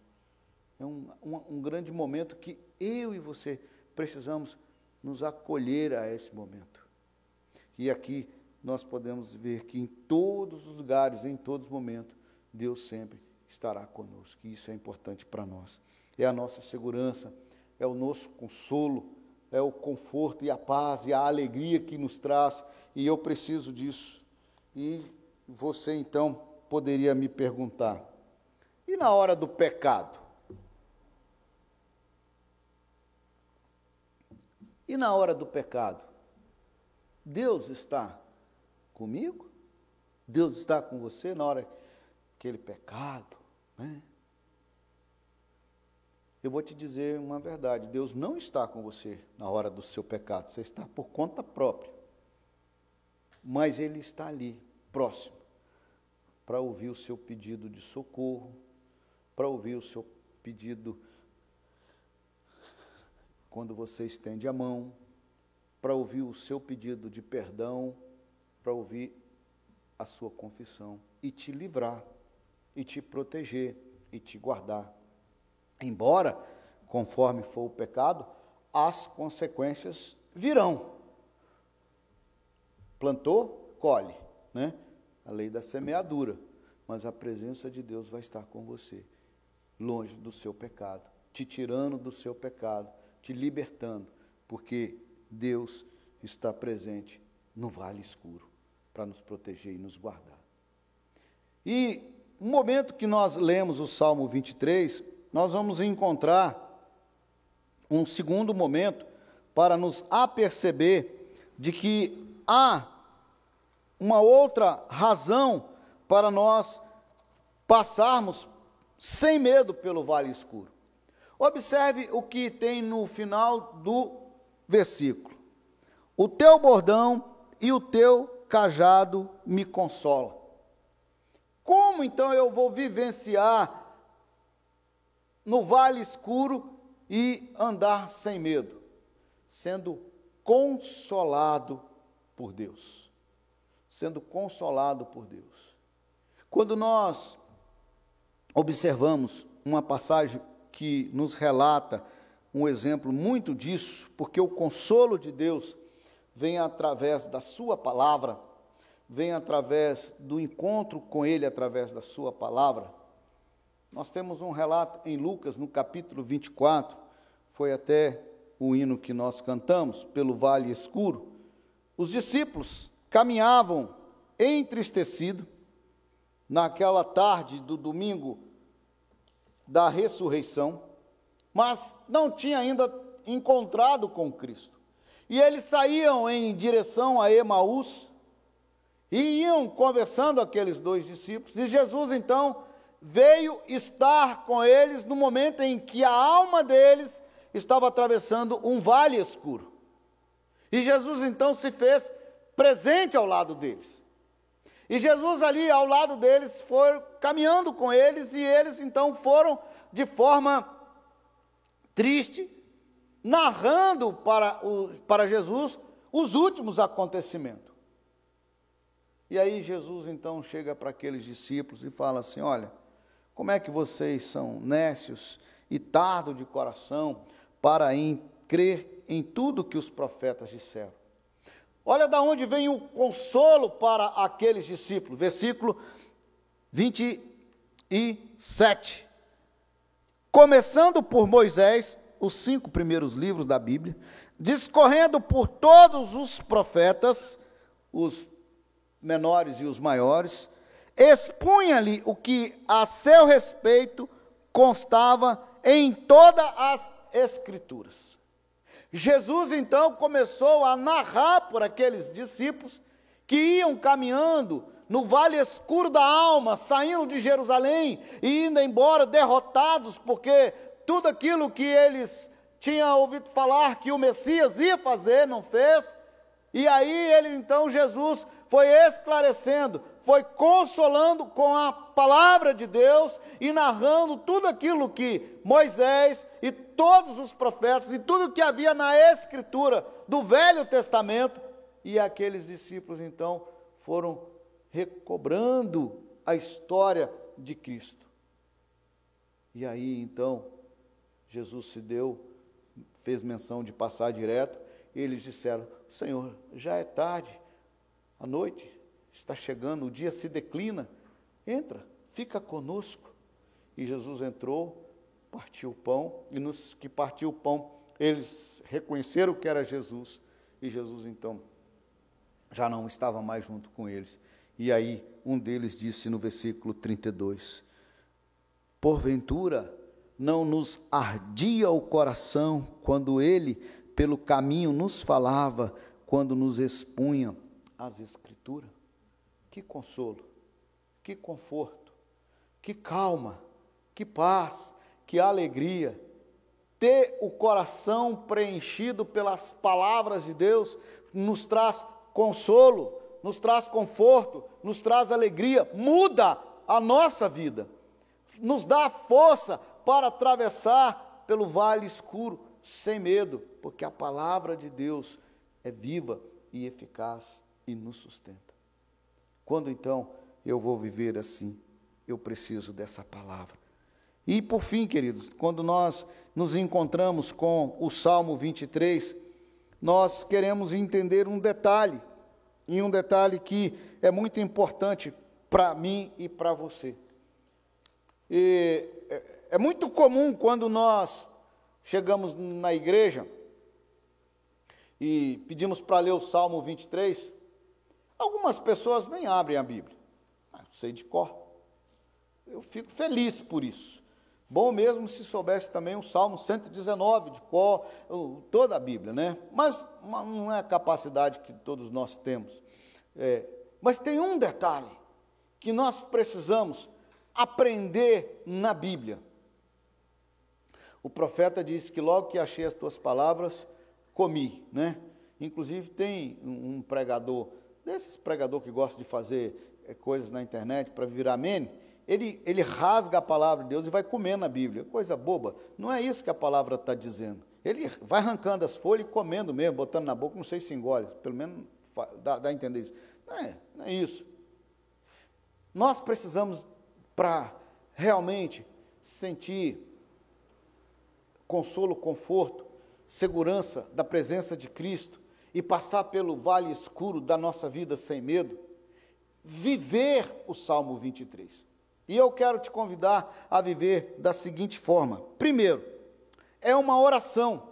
É um grande momento que eu e você precisamos nos acolher a esse momento. E aqui nós podemos ver que em todos os lugares, em todos os momentos, Deus sempre estará conosco. E isso é importante para nós. É a nossa segurança, é o nosso consolo, é o conforto e a paz e a alegria que nos traz. E eu preciso disso. E você, então, poderia me perguntar: e na hora do pecado? E na hora do pecado? Deus está comigo? Deus está com você na hora daquele pecado, né? Eu vou te dizer uma verdade: Deus não está com você na hora do seu pecado, você está por conta própria. Mas Ele está ali, próximo, para ouvir o seu pedido de socorro, para ouvir o seu pedido quando você estende a mão, para ouvir o seu pedido de perdão, para ouvir a sua confissão e te livrar, e te proteger, e te guardar. Embora, conforme for o pecado, as consequências virão. Plantou, colhe, né? A lei da semeadura. Mas a presença de Deus vai estar com você, longe do seu pecado, te tirando do seu pecado, te libertando, porque Deus está presente no vale escuro, para nos proteger e nos guardar. E no momento que nós lemos o Salmo 23, nós vamos encontrar um segundo momento para nos aperceber de que há uma outra razão para nós passarmos sem medo pelo vale escuro. Observe o que tem no final do versículo: o teu bordão e o teu cajado me consola. Como então eu vou vivenciar no vale escuro e andar sem medo? Sendo consolado por Deus. Sendo consolado por Deus. Quando nós observamos uma passagem que nos relata um exemplo muito disso, porque o consolo de Deus vem através da sua palavra, vem através do encontro com Ele, através da sua palavra. Nós temos um relato em Lucas, no capítulo 24, foi até o hino que nós cantamos, pelo vale escuro. Os discípulos caminhavam entristecidos, naquela tarde do domingo da ressurreição, mas não tinha ainda encontrado com Cristo. E eles saíam em direção a Emaús, e iam conversando aqueles dois discípulos, e Jesus então veio estar com eles no momento em que a alma deles estava atravessando um vale escuro. E Jesus então se fez presente ao lado deles. E Jesus ali ao lado deles foi caminhando com eles, e eles então foram de forma triste, narrando para Jesus os últimos acontecimentos. E aí Jesus então chega para aqueles discípulos e fala assim: olha, como é que vocês são nécios e tardos de coração para crer em tudo que os profetas disseram. Olha da onde vem o consolo para aqueles discípulos. Versículo 27. Começando por Moisés, os 5 primeiros livros da Bíblia, discorrendo por todos os profetas, os menores e os maiores, expunha-lhe o que a seu respeito constava em todas as Escrituras. Jesus então começou a narrar por aqueles discípulos que iam caminhando no vale escuro da alma, saindo de Jerusalém e indo embora derrotados, porque tudo aquilo que eles tinham ouvido falar que o Messias ia fazer, não fez. E aí então Jesus foi esclarecendo, foi consolando com a palavra de Deus e narrando tudo aquilo que Moisés e todos os profetas e tudo que havia na Escritura do Velho Testamento. E aqueles discípulos então foram recobrando a história de Cristo. E aí então Jesus fez menção de passar direto. E eles disseram: Senhor, já é tarde, a noite está chegando, o dia se declina, entra, fica conosco. E Jesus entrou, partiu o pão, e nos que partiu o pão, eles reconheceram que era Jesus, e Jesus então já não estava mais junto com eles. E aí um deles disse no versículo 32, porventura não nos ardia o coração quando ele pelo caminho nos falava, quando nos expunha as Escrituras? Que consolo, que conforto, que calma, que paz, que alegria. Ter o coração preenchido pelas palavras de Deus nos traz consolo, nos traz conforto, nos traz alegria, muda a nossa vida, nos dá força para atravessar pelo vale escuro sem medo, porque a palavra de Deus é viva e eficaz e nos sustenta. Quando então eu vou viver assim? Eu preciso dessa palavra. E por fim, queridos, quando nós nos encontramos com o Salmo 23, nós queremos entender um detalhe, e um detalhe que é muito importante para mim e para você. E é muito comum quando nós chegamos na igreja e pedimos para ler o Salmo 23, algumas pessoas nem abrem a Bíblia. Eu sei de cor. Eu fico feliz por isso. Bom mesmo se soubesse também o Salmo 119 de cor, toda a Bíblia, né? Mas não é a capacidade que todos nós temos. Mas tem um detalhe que nós precisamos aprender na Bíblia. O profeta disse que logo que achei as tuas palavras, comi, né? Inclusive tem um pregador, desses pregador que gosta de fazer coisas na internet para virar meme, ele rasga a palavra de Deus e vai comendo a Bíblia. Coisa boba. Não é isso que a palavra está dizendo. Ele vai arrancando as folhas e comendo mesmo, botando na boca, não sei se engole, pelo menos dá a entender isso. Não é isso. Nós precisamos, para realmente sentir consolo, conforto, segurança da presença de Cristo e passar pelo vale escuro da nossa vida sem medo, viver o Salmo 23. E eu quero te convidar a viver da seguinte forma. Primeiro, é uma oração,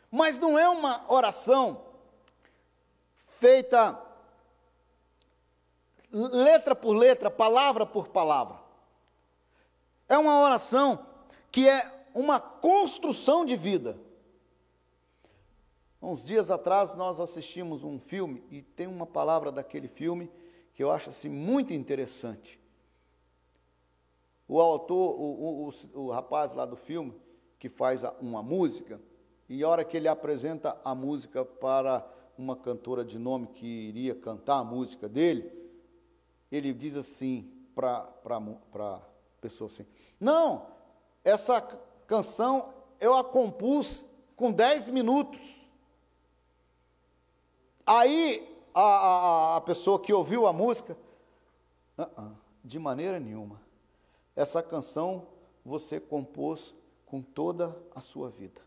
mas não é uma oração feita letra por letra, palavra por palavra. É uma oração que é uma construção de vida. Uns dias atrás nós assistimos um filme e tem uma palavra daquele filme que eu acho assim muito interessante. O autor, o rapaz lá do filme, que faz uma música, e a hora que ele apresenta a música para uma cantora de nome que iria cantar a música dele, ele diz assim para a pessoa assim, não, essa canção eu a compus com 10 minutos. Aí a pessoa que ouviu a música, de maneira nenhuma, essa canção você compôs com toda a sua vida.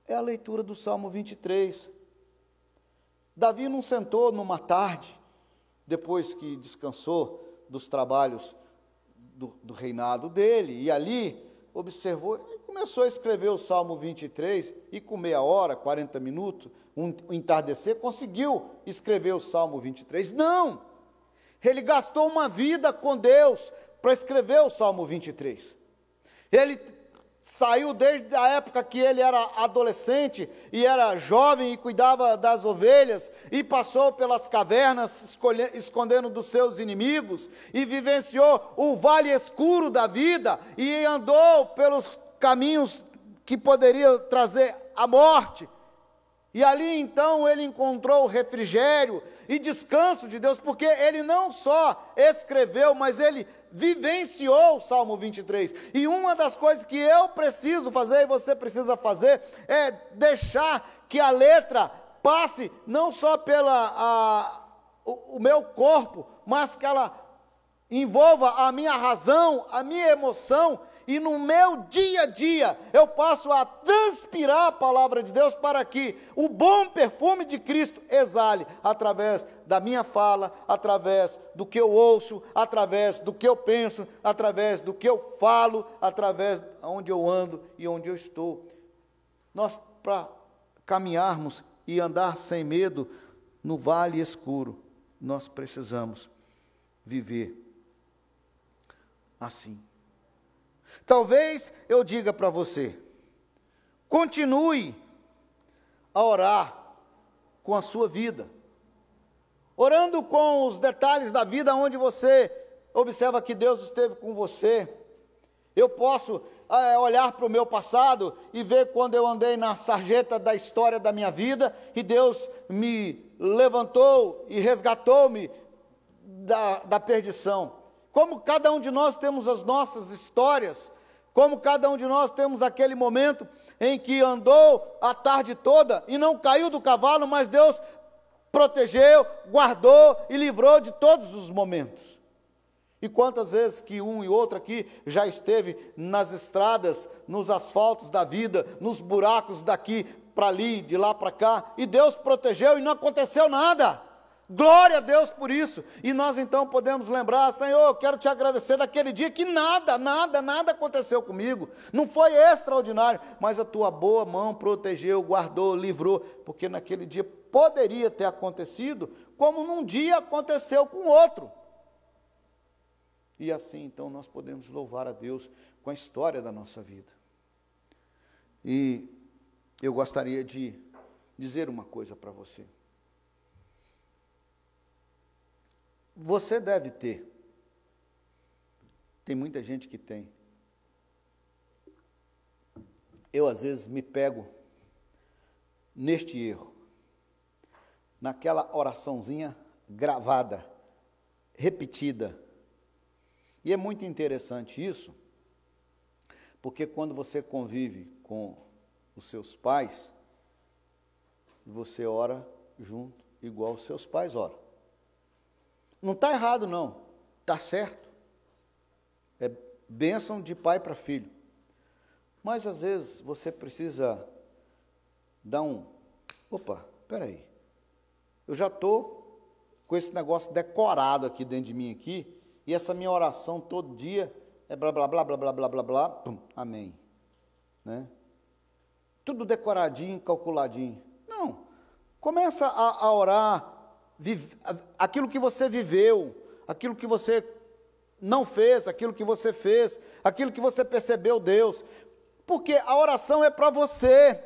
É a leitura do Salmo 23. Davi não sentou numa tarde, depois que descansou dos trabalhos do reinado dele, e ali observou e começou a escrever o Salmo 23, e com meia hora, 40 minutos, um entardecer, conseguiu escrever o Salmo 23. Não! Ele gastou uma vida com Deus para escrever o Salmo 23. Ele saiu desde a época que ele era adolescente e era jovem e cuidava das ovelhas, e passou pelas cavernas escondendo dos seus inimigos, e vivenciou o vale escuro da vida, e andou pelos caminhos que poderiam trazer a morte, e ali então ele encontrou refrigério e descanso de Deus, porque ele não só escreveu, mas ele vivenciou o Salmo 23, e uma das coisas que eu preciso fazer, e você precisa fazer, é deixar que a letra passe, não só o meu corpo, mas que ela envolva a minha razão, a minha emoção, e no meu dia a dia, eu passo a transpirar a palavra de Deus, para que o bom perfume de Cristo exale, através da minha fala, através do que eu ouço, através do que eu penso, através do que eu falo, através de onde eu ando e onde eu estou. Nós, para caminharmos e andar sem medo no vale escuro, nós precisamos viver assim. Talvez eu diga para você, continue a orar com a sua vida, orando com os detalhes da vida onde você observa que Deus esteve com você. Eu posso olhar para o meu passado e ver quando eu andei na sarjeta da história da minha vida, e Deus me levantou e resgatou-me da perdição. Como cada um de nós temos as nossas histórias, como cada um de nós temos aquele momento em que andou a tarde toda e não caiu do cavalo, mas Deus protegeu, guardou e livrou de todos os momentos. E quantas vezes que um e outro aqui já esteve nas estradas, nos asfaltos da vida, nos buracos daqui para ali, de lá para cá, e Deus protegeu e não aconteceu nada. Glória a Deus por isso. E nós então podemos lembrar, Senhor, eu quero te agradecer daquele dia que nada aconteceu comigo, não foi extraordinário, mas a tua boa mão protegeu, guardou, livrou, porque naquele dia poderia ter acontecido, como num dia aconteceu com outro. E assim então nós podemos louvar a Deus com a história da nossa vida. E eu gostaria de dizer uma coisa para você. Você deve ter, tem muita gente que tem. Eu às vezes me pego neste erro, naquela oraçãozinha gravada, repetida. E é muito interessante isso, porque quando você convive com os seus pais, você ora junto, igual os seus pais oram. Não está errado, não. Está certo. É bênção de pai para filho. Mas, às vezes, você precisa dar opa, peraí. Eu já estou com esse negócio decorado aqui dentro de mim, aqui, e essa minha oração todo dia é blá, blá, blá, blá, blá, blá, blá, blá, pum, amém. Né? Tudo decoradinho, calculadinho. Não. Começa a orar, aquilo que você viveu, aquilo que você não fez, aquilo que você fez, aquilo que você percebeu Deus, porque a oração é para você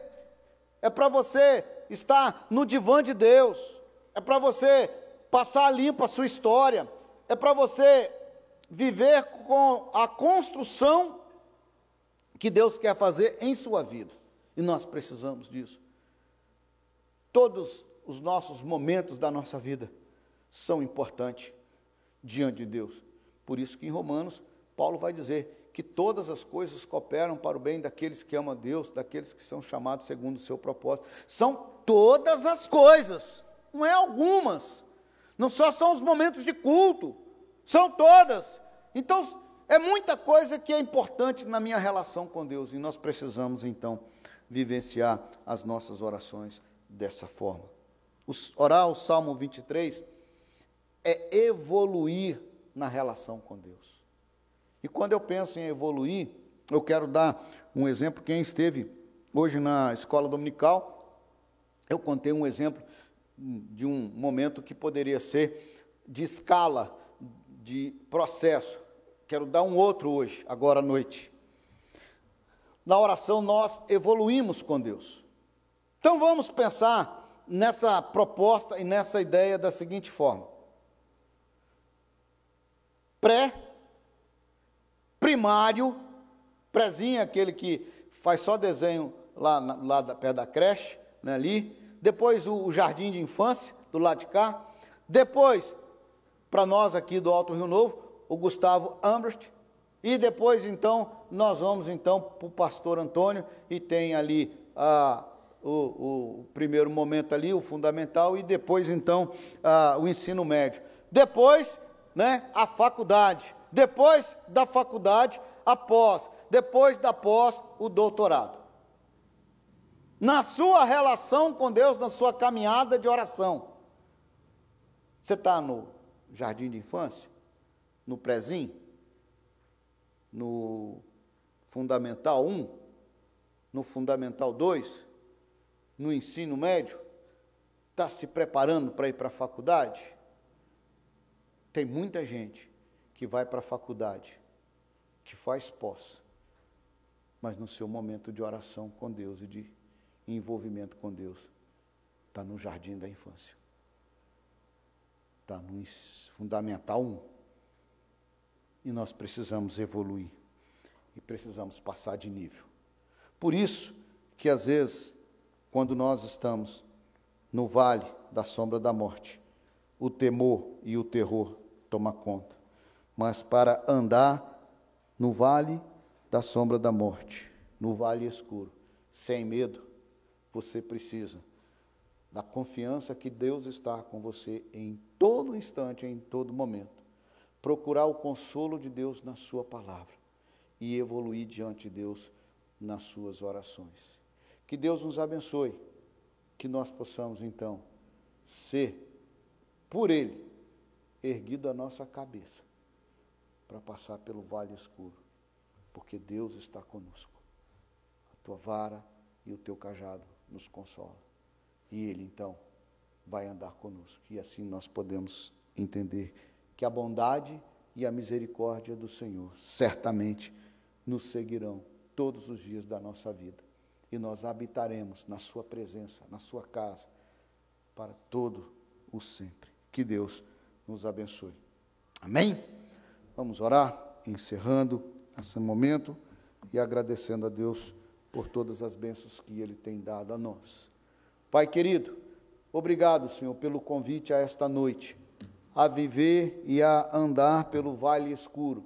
estar no divã de Deus, é para você passar limpo a sua história, é para você viver com a construção que Deus quer fazer em sua vida. E nós precisamos disso. Todos os nossos momentos da nossa vida são importantes diante de Deus. Por isso que em Romanos, Paulo vai dizer que todas as coisas cooperam para o bem daqueles que amam a Deus, daqueles que são chamados segundo o seu propósito. São todas as coisas, não é algumas. Não só são os momentos de culto, são todas. Então, é muita coisa que é importante na minha relação com Deus, e nós precisamos, então, vivenciar as nossas orações dessa forma. Orar o Salmo 23 é evoluir na relação com Deus. E quando eu penso em evoluir, eu quero dar um exemplo. Quem esteve hoje na escola dominical, eu contei um exemplo de um momento que poderia ser de escala, de processo. Quero dar um outro hoje, agora à noite. Na oração nós evoluímos com Deus. Então vamos pensar nessa proposta e nessa ideia da seguinte forma. Primário, prézinho, aquele que faz só desenho lá perto da creche, né, ali. Depois o jardim de infância, do lado de cá. Depois, para nós aqui do Alto Rio Novo, o Gustavo Ambrost. E depois, então, nós vamos então para o pastor Antônio, e tem ali o primeiro momento ali, o fundamental, e depois, então, o ensino médio. Depois, né, a faculdade. Depois da faculdade, a pós. Depois da pós, o doutorado. Na sua relação com Deus, na sua caminhada de oração. Você está no jardim de infância? No prézinho? No fundamental 1? No fundamental 2? No ensino médio? Está se preparando para ir para a faculdade? Tem muita gente que vai para a faculdade, que faz pós, mas no seu momento de oração com Deus e de envolvimento com Deus, está no jardim da infância, está no fundamental 1, e nós precisamos evoluir, e precisamos passar de nível. Por isso que às vezes, quando nós estamos no vale da sombra da morte, o temor e o terror tomam conta, mas para andar no vale da sombra da morte, no vale escuro, sem medo, você precisa da confiança que Deus está com você em todo instante, em todo momento. Procurar o consolo de Deus na sua palavra e evoluir diante de Deus nas suas orações. Que Deus nos abençoe, que nós possamos então ser, por Ele, erguido a nossa cabeça para passar pelo vale escuro, porque Deus está conosco. A tua vara e o teu cajado nos consola. E Ele, então, vai andar conosco. E assim nós podemos entender que a bondade e a misericórdia do Senhor certamente nos seguirão todos os dias da nossa vida. E nós habitaremos na sua presença, na sua casa, para todo o sempre. Que Deus nos abençoe. Amém? Vamos orar, encerrando esse momento e agradecendo a Deus por todas as bênçãos que Ele tem dado a nós. Pai querido, obrigado, Senhor, pelo convite a esta noite, a viver e a andar pelo vale escuro,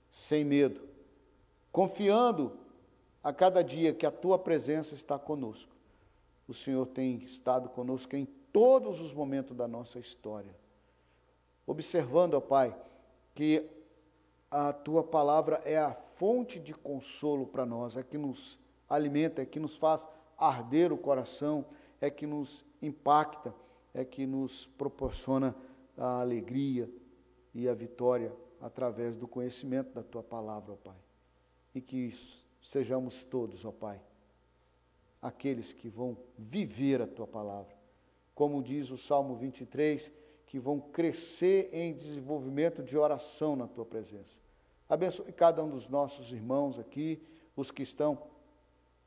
sem medo, confiando a cada dia que a Tua presença está conosco. O Senhor tem estado conosco em todos os momentos da nossa história. Observando, ó Pai, que a Tua palavra é a fonte de consolo para nós, é que nos alimenta, é que nos faz arder o coração, é que nos impacta, é que nos proporciona a alegria e a vitória através do conhecimento da Tua palavra, ó Pai. E que sejamos todos, ó Pai, aqueles que vão viver a Tua palavra. Como diz o Salmo 23, que vão crescer em desenvolvimento de oração na Tua presença. Abençoe cada um dos nossos irmãos aqui, os que estão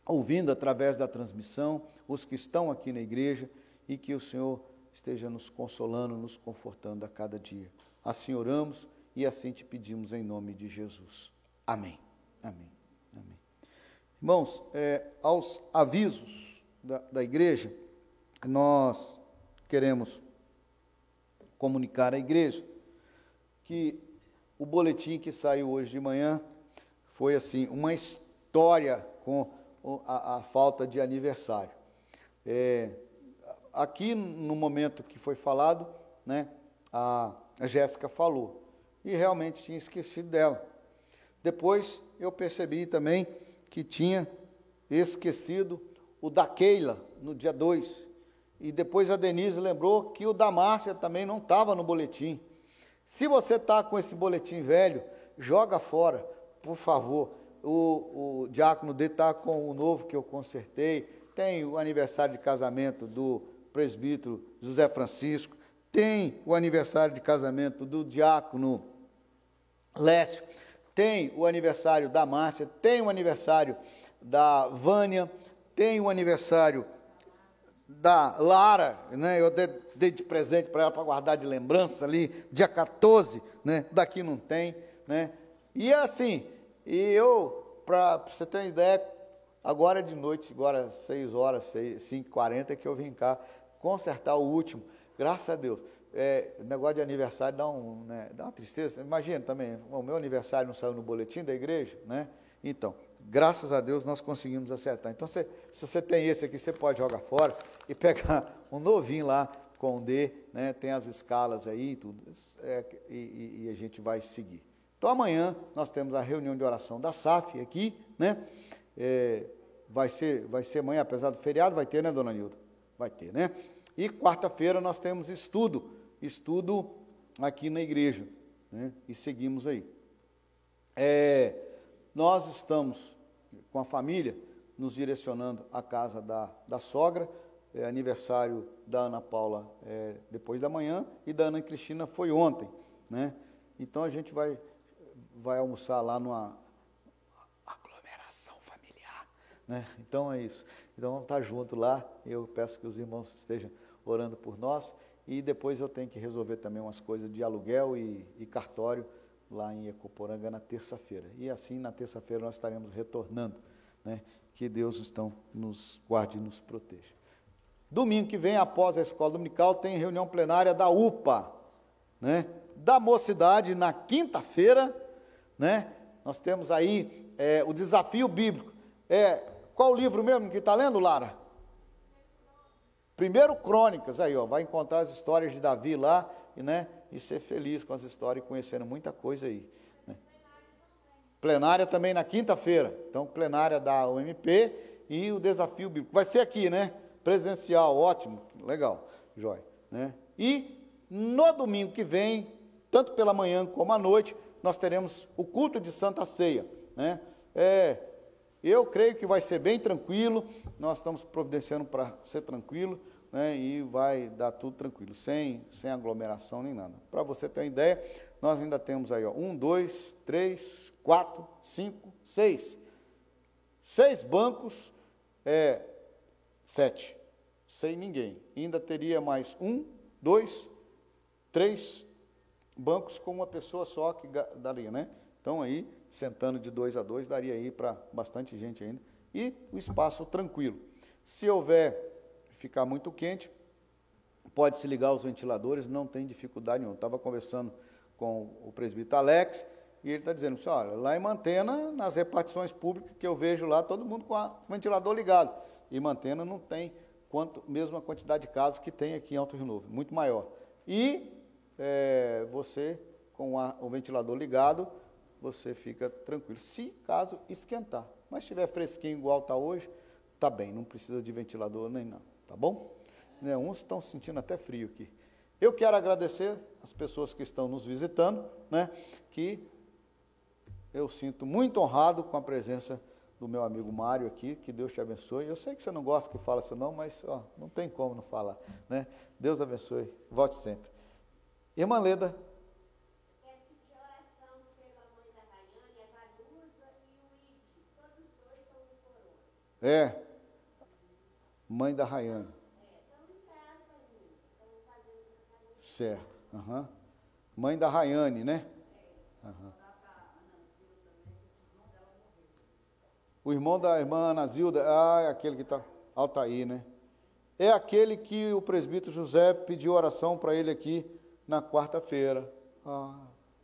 ouvindo através da transmissão, os que estão aqui na igreja, e que o Senhor esteja nos consolando, nos confortando a cada dia. Assim oramos e assim te pedimos em nome de Jesus. Amém. Amém. Amém. Irmãos, aos avisos da igreja, nós queremos comunicar à igreja que o boletim que saiu hoje de manhã foi assim, uma história com a falta de aniversário. Aqui no momento que foi falado, né, a Jéssica falou, e realmente tinha esquecido dela. Depois eu percebi também que tinha esquecido o da Keila no dia 2, e depois a Denise lembrou que o da Márcia também não estava no boletim. Se você está com esse boletim velho, joga fora, por favor. O diácono D está com o novo que eu consertei, tem o aniversário de casamento do presbítero José Francisco, tem o aniversário de casamento do diácono Lécio, tem o aniversário da Márcia, tem o aniversário da Vânia, tem o aniversário da Lara, né? Eu dei de presente para ela, para guardar de lembrança ali, dia 14, né? Daqui não tem, né? E assim, para você ter uma ideia, agora de noite, agora 6 horas, 5h40, que eu vim cá consertar o último, graças a Deus. Negócio de aniversário dá uma tristeza. Imagina também, o meu aniversário não saiu no boletim da igreja, né? Então, graças a Deus nós conseguimos acertar. Então, se você tem esse aqui, você pode jogar fora e pegar um novinho lá com o D, né? Tem as escalas aí e tudo, e a gente vai seguir. Então, amanhã nós temos a reunião de oração da SAF aqui, né? Vai ser amanhã, apesar do feriado, vai ter, né, dona Nilda? Vai ter, né? E quarta-feira nós temos estudo aqui na igreja, né? E seguimos aí. Nós estamos com a família nos direcionando à casa da sogra, aniversário da Ana Paula depois da manhã, e da Ana Cristina foi ontem, né? Então a gente vai almoçar lá numa aglomeração familiar, né? Então é isso. Então vamos estar junto lá, eu peço que os irmãos estejam orando por nós, e depois eu tenho que resolver também umas coisas de aluguel e cartório lá em Ecoporanga na terça-feira. E assim, na terça-feira, nós estaremos retornando, né? Que Deus nos guarde e nos proteja. Domingo que vem, após a escola dominical, tem reunião plenária da UPA, né? Da mocidade, na quinta-feira, né? Nós temos aí o desafio bíblico. Qual o livro mesmo que está lendo, Lara? 1 Crônicas, aí, ó, vai encontrar as histórias de Davi lá, né? E ser feliz com as histórias e conhecendo muita coisa aí, né? Plenária também na quinta-feira. Então, plenária da UMP e o desafio bíblico. Vai ser aqui, né? Presencial, ótimo, legal, jóia, né? E no domingo que vem, tanto pela manhã como à noite, nós teremos o culto de Santa Ceia, né? Eu creio que vai ser bem tranquilo, nós estamos providenciando para ser tranquilo, né, e vai dar tudo tranquilo, sem aglomeração nem nada. Para você ter uma ideia, nós ainda temos aí, ó, 1, 2, 3, 4, 5, 6. 6 bancos, 7, sem ninguém. Ainda teria mais 1, 2, 3 bancos com uma pessoa só que daria, né? Então aí, sentando de 2 a 2, daria aí para bastante gente ainda. E o espaço tranquilo. Se houver ficar muito quente, pode-se ligar os ventiladores, não tem dificuldade nenhuma. Estava conversando com o presbítero Alex, e ele está dizendo assim, olha, lá em Mantena, nas repartições públicas que eu vejo lá, todo mundo com o ventilador ligado. E Mantena não tem mesma quantidade de casos que tem aqui em Alto Rio Novo, muito maior. E você, com o ventilador ligado, você fica tranquilo, se caso esquentar. Mas se estiver fresquinho igual está hoje, está bem, não precisa de ventilador nem nada, tá bom? Uns estão sentindo até frio aqui. Eu quero agradecer as pessoas que estão nos visitando, né? Que eu sinto muito honrado com a presença do meu amigo Mário aqui, que Deus te abençoe. Eu sei que você não gosta que fale assim não, mas não tem como não falar, né? Deus abençoe, volte sempre. Irmã Leda. Mãe da Rayane. Certo. Mãe da Rayane, né? Uhum. O irmão da irmã Ana Zilda, é aquele que está, Altair, né? É aquele que o presbítero José pediu oração para ele aqui na quarta-feira.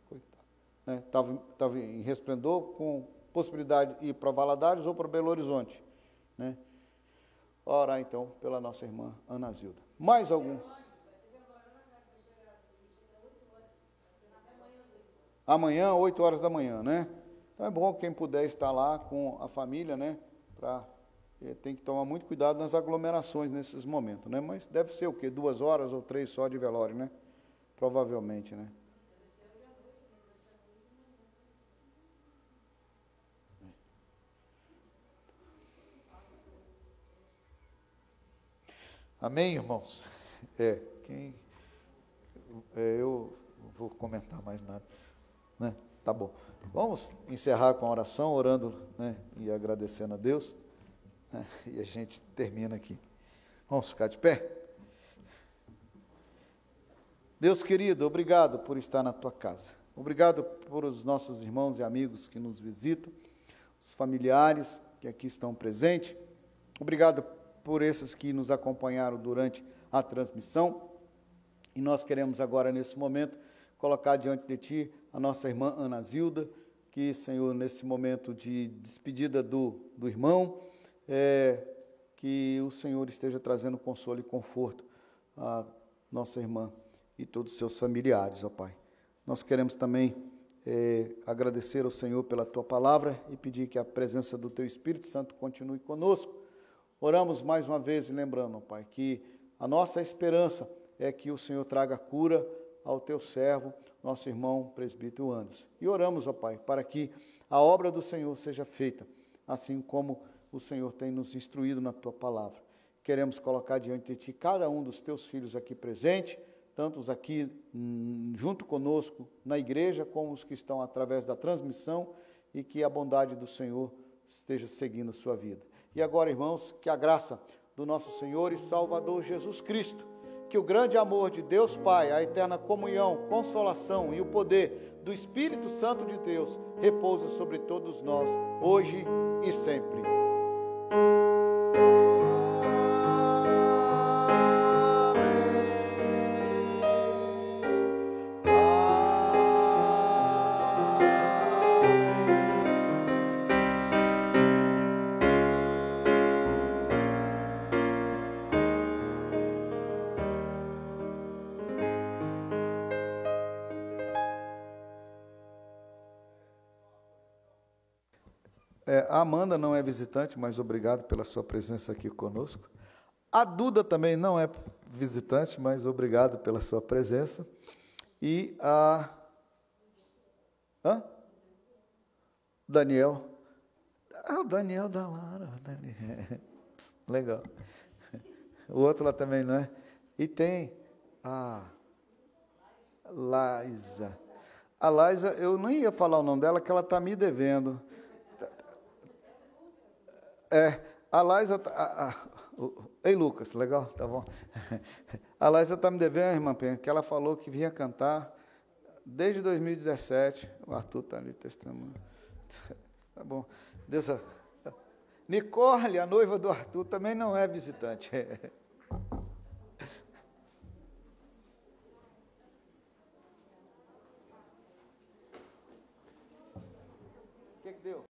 Coitado. Estava em Resplendor, com possibilidade de ir para Valadares ou para Belo Horizonte, né? Orar então pela nossa irmã Ana Zilda. Mais algum? Amanhã, 8 horas da manhã, né? Então é bom quem puder estar lá com a família, né? Tem que tomar muito cuidado nas aglomerações nesses momentos, né? Mas deve ser o quê? 2 horas ou 3 só de velório, né? Provavelmente, né? Amém, irmãos? Eu não vou comentar mais nada, né? Tá bom. Vamos encerrar com a oração, orando, né, e agradecendo a Deus, né, e a gente termina aqui. Vamos ficar de pé? Deus querido, obrigado por estar na tua casa. Obrigado por os nossos irmãos e amigos que nos visitam, os familiares que aqui estão presentes. Obrigado por esses que nos acompanharam durante a transmissão. E nós queremos agora, nesse momento, colocar diante de Ti a nossa irmã Ana Zilda, que, Senhor, nesse momento de despedida do irmão, que o Senhor esteja trazendo consolo e conforto à nossa irmã e todos os seus familiares, ó Pai. Nós queremos também agradecer ao Senhor pela Tua palavra e pedir que a presença do Teu Espírito Santo continue conosco. Oramos mais uma vez, lembrando, ó Pai, que a nossa esperança é que o Senhor traga cura ao Teu servo, nosso irmão presbítero Anderson. E oramos, ó Pai, para que a obra do Senhor seja feita, assim como o Senhor tem nos instruído na Tua palavra. Queremos colocar diante de Ti cada um dos Teus filhos aqui presentes, tantos aqui junto conosco na igreja, como os que estão através da transmissão, e que a bondade do Senhor esteja seguindo a sua vida. E agora, irmãos, que a graça do nosso Senhor e Salvador Jesus Cristo, que o grande amor de Deus Pai, a eterna comunhão, consolação e o poder do Espírito Santo de Deus repouse sobre todos nós, hoje e sempre. A Amanda não é visitante, mas obrigado pela sua presença aqui conosco. A Duda também não é visitante, mas obrigado pela sua presença. E a Daniel. O Daniel da Lara. Daniel. Legal. O outro lá também, não é? E tem a Laisa. A Laisa, eu não ia falar o nome dela, que ela está me devendo. A Laisa, ei Lucas, legal, tá bom. A Laisa está me devendo, irmã Penha, que ela falou que vinha cantar desde 2017. O Arthur está ali testemunho. Tá bom. Deus, Nicole, a noiva do Arthur, também não é visitante. O que deu?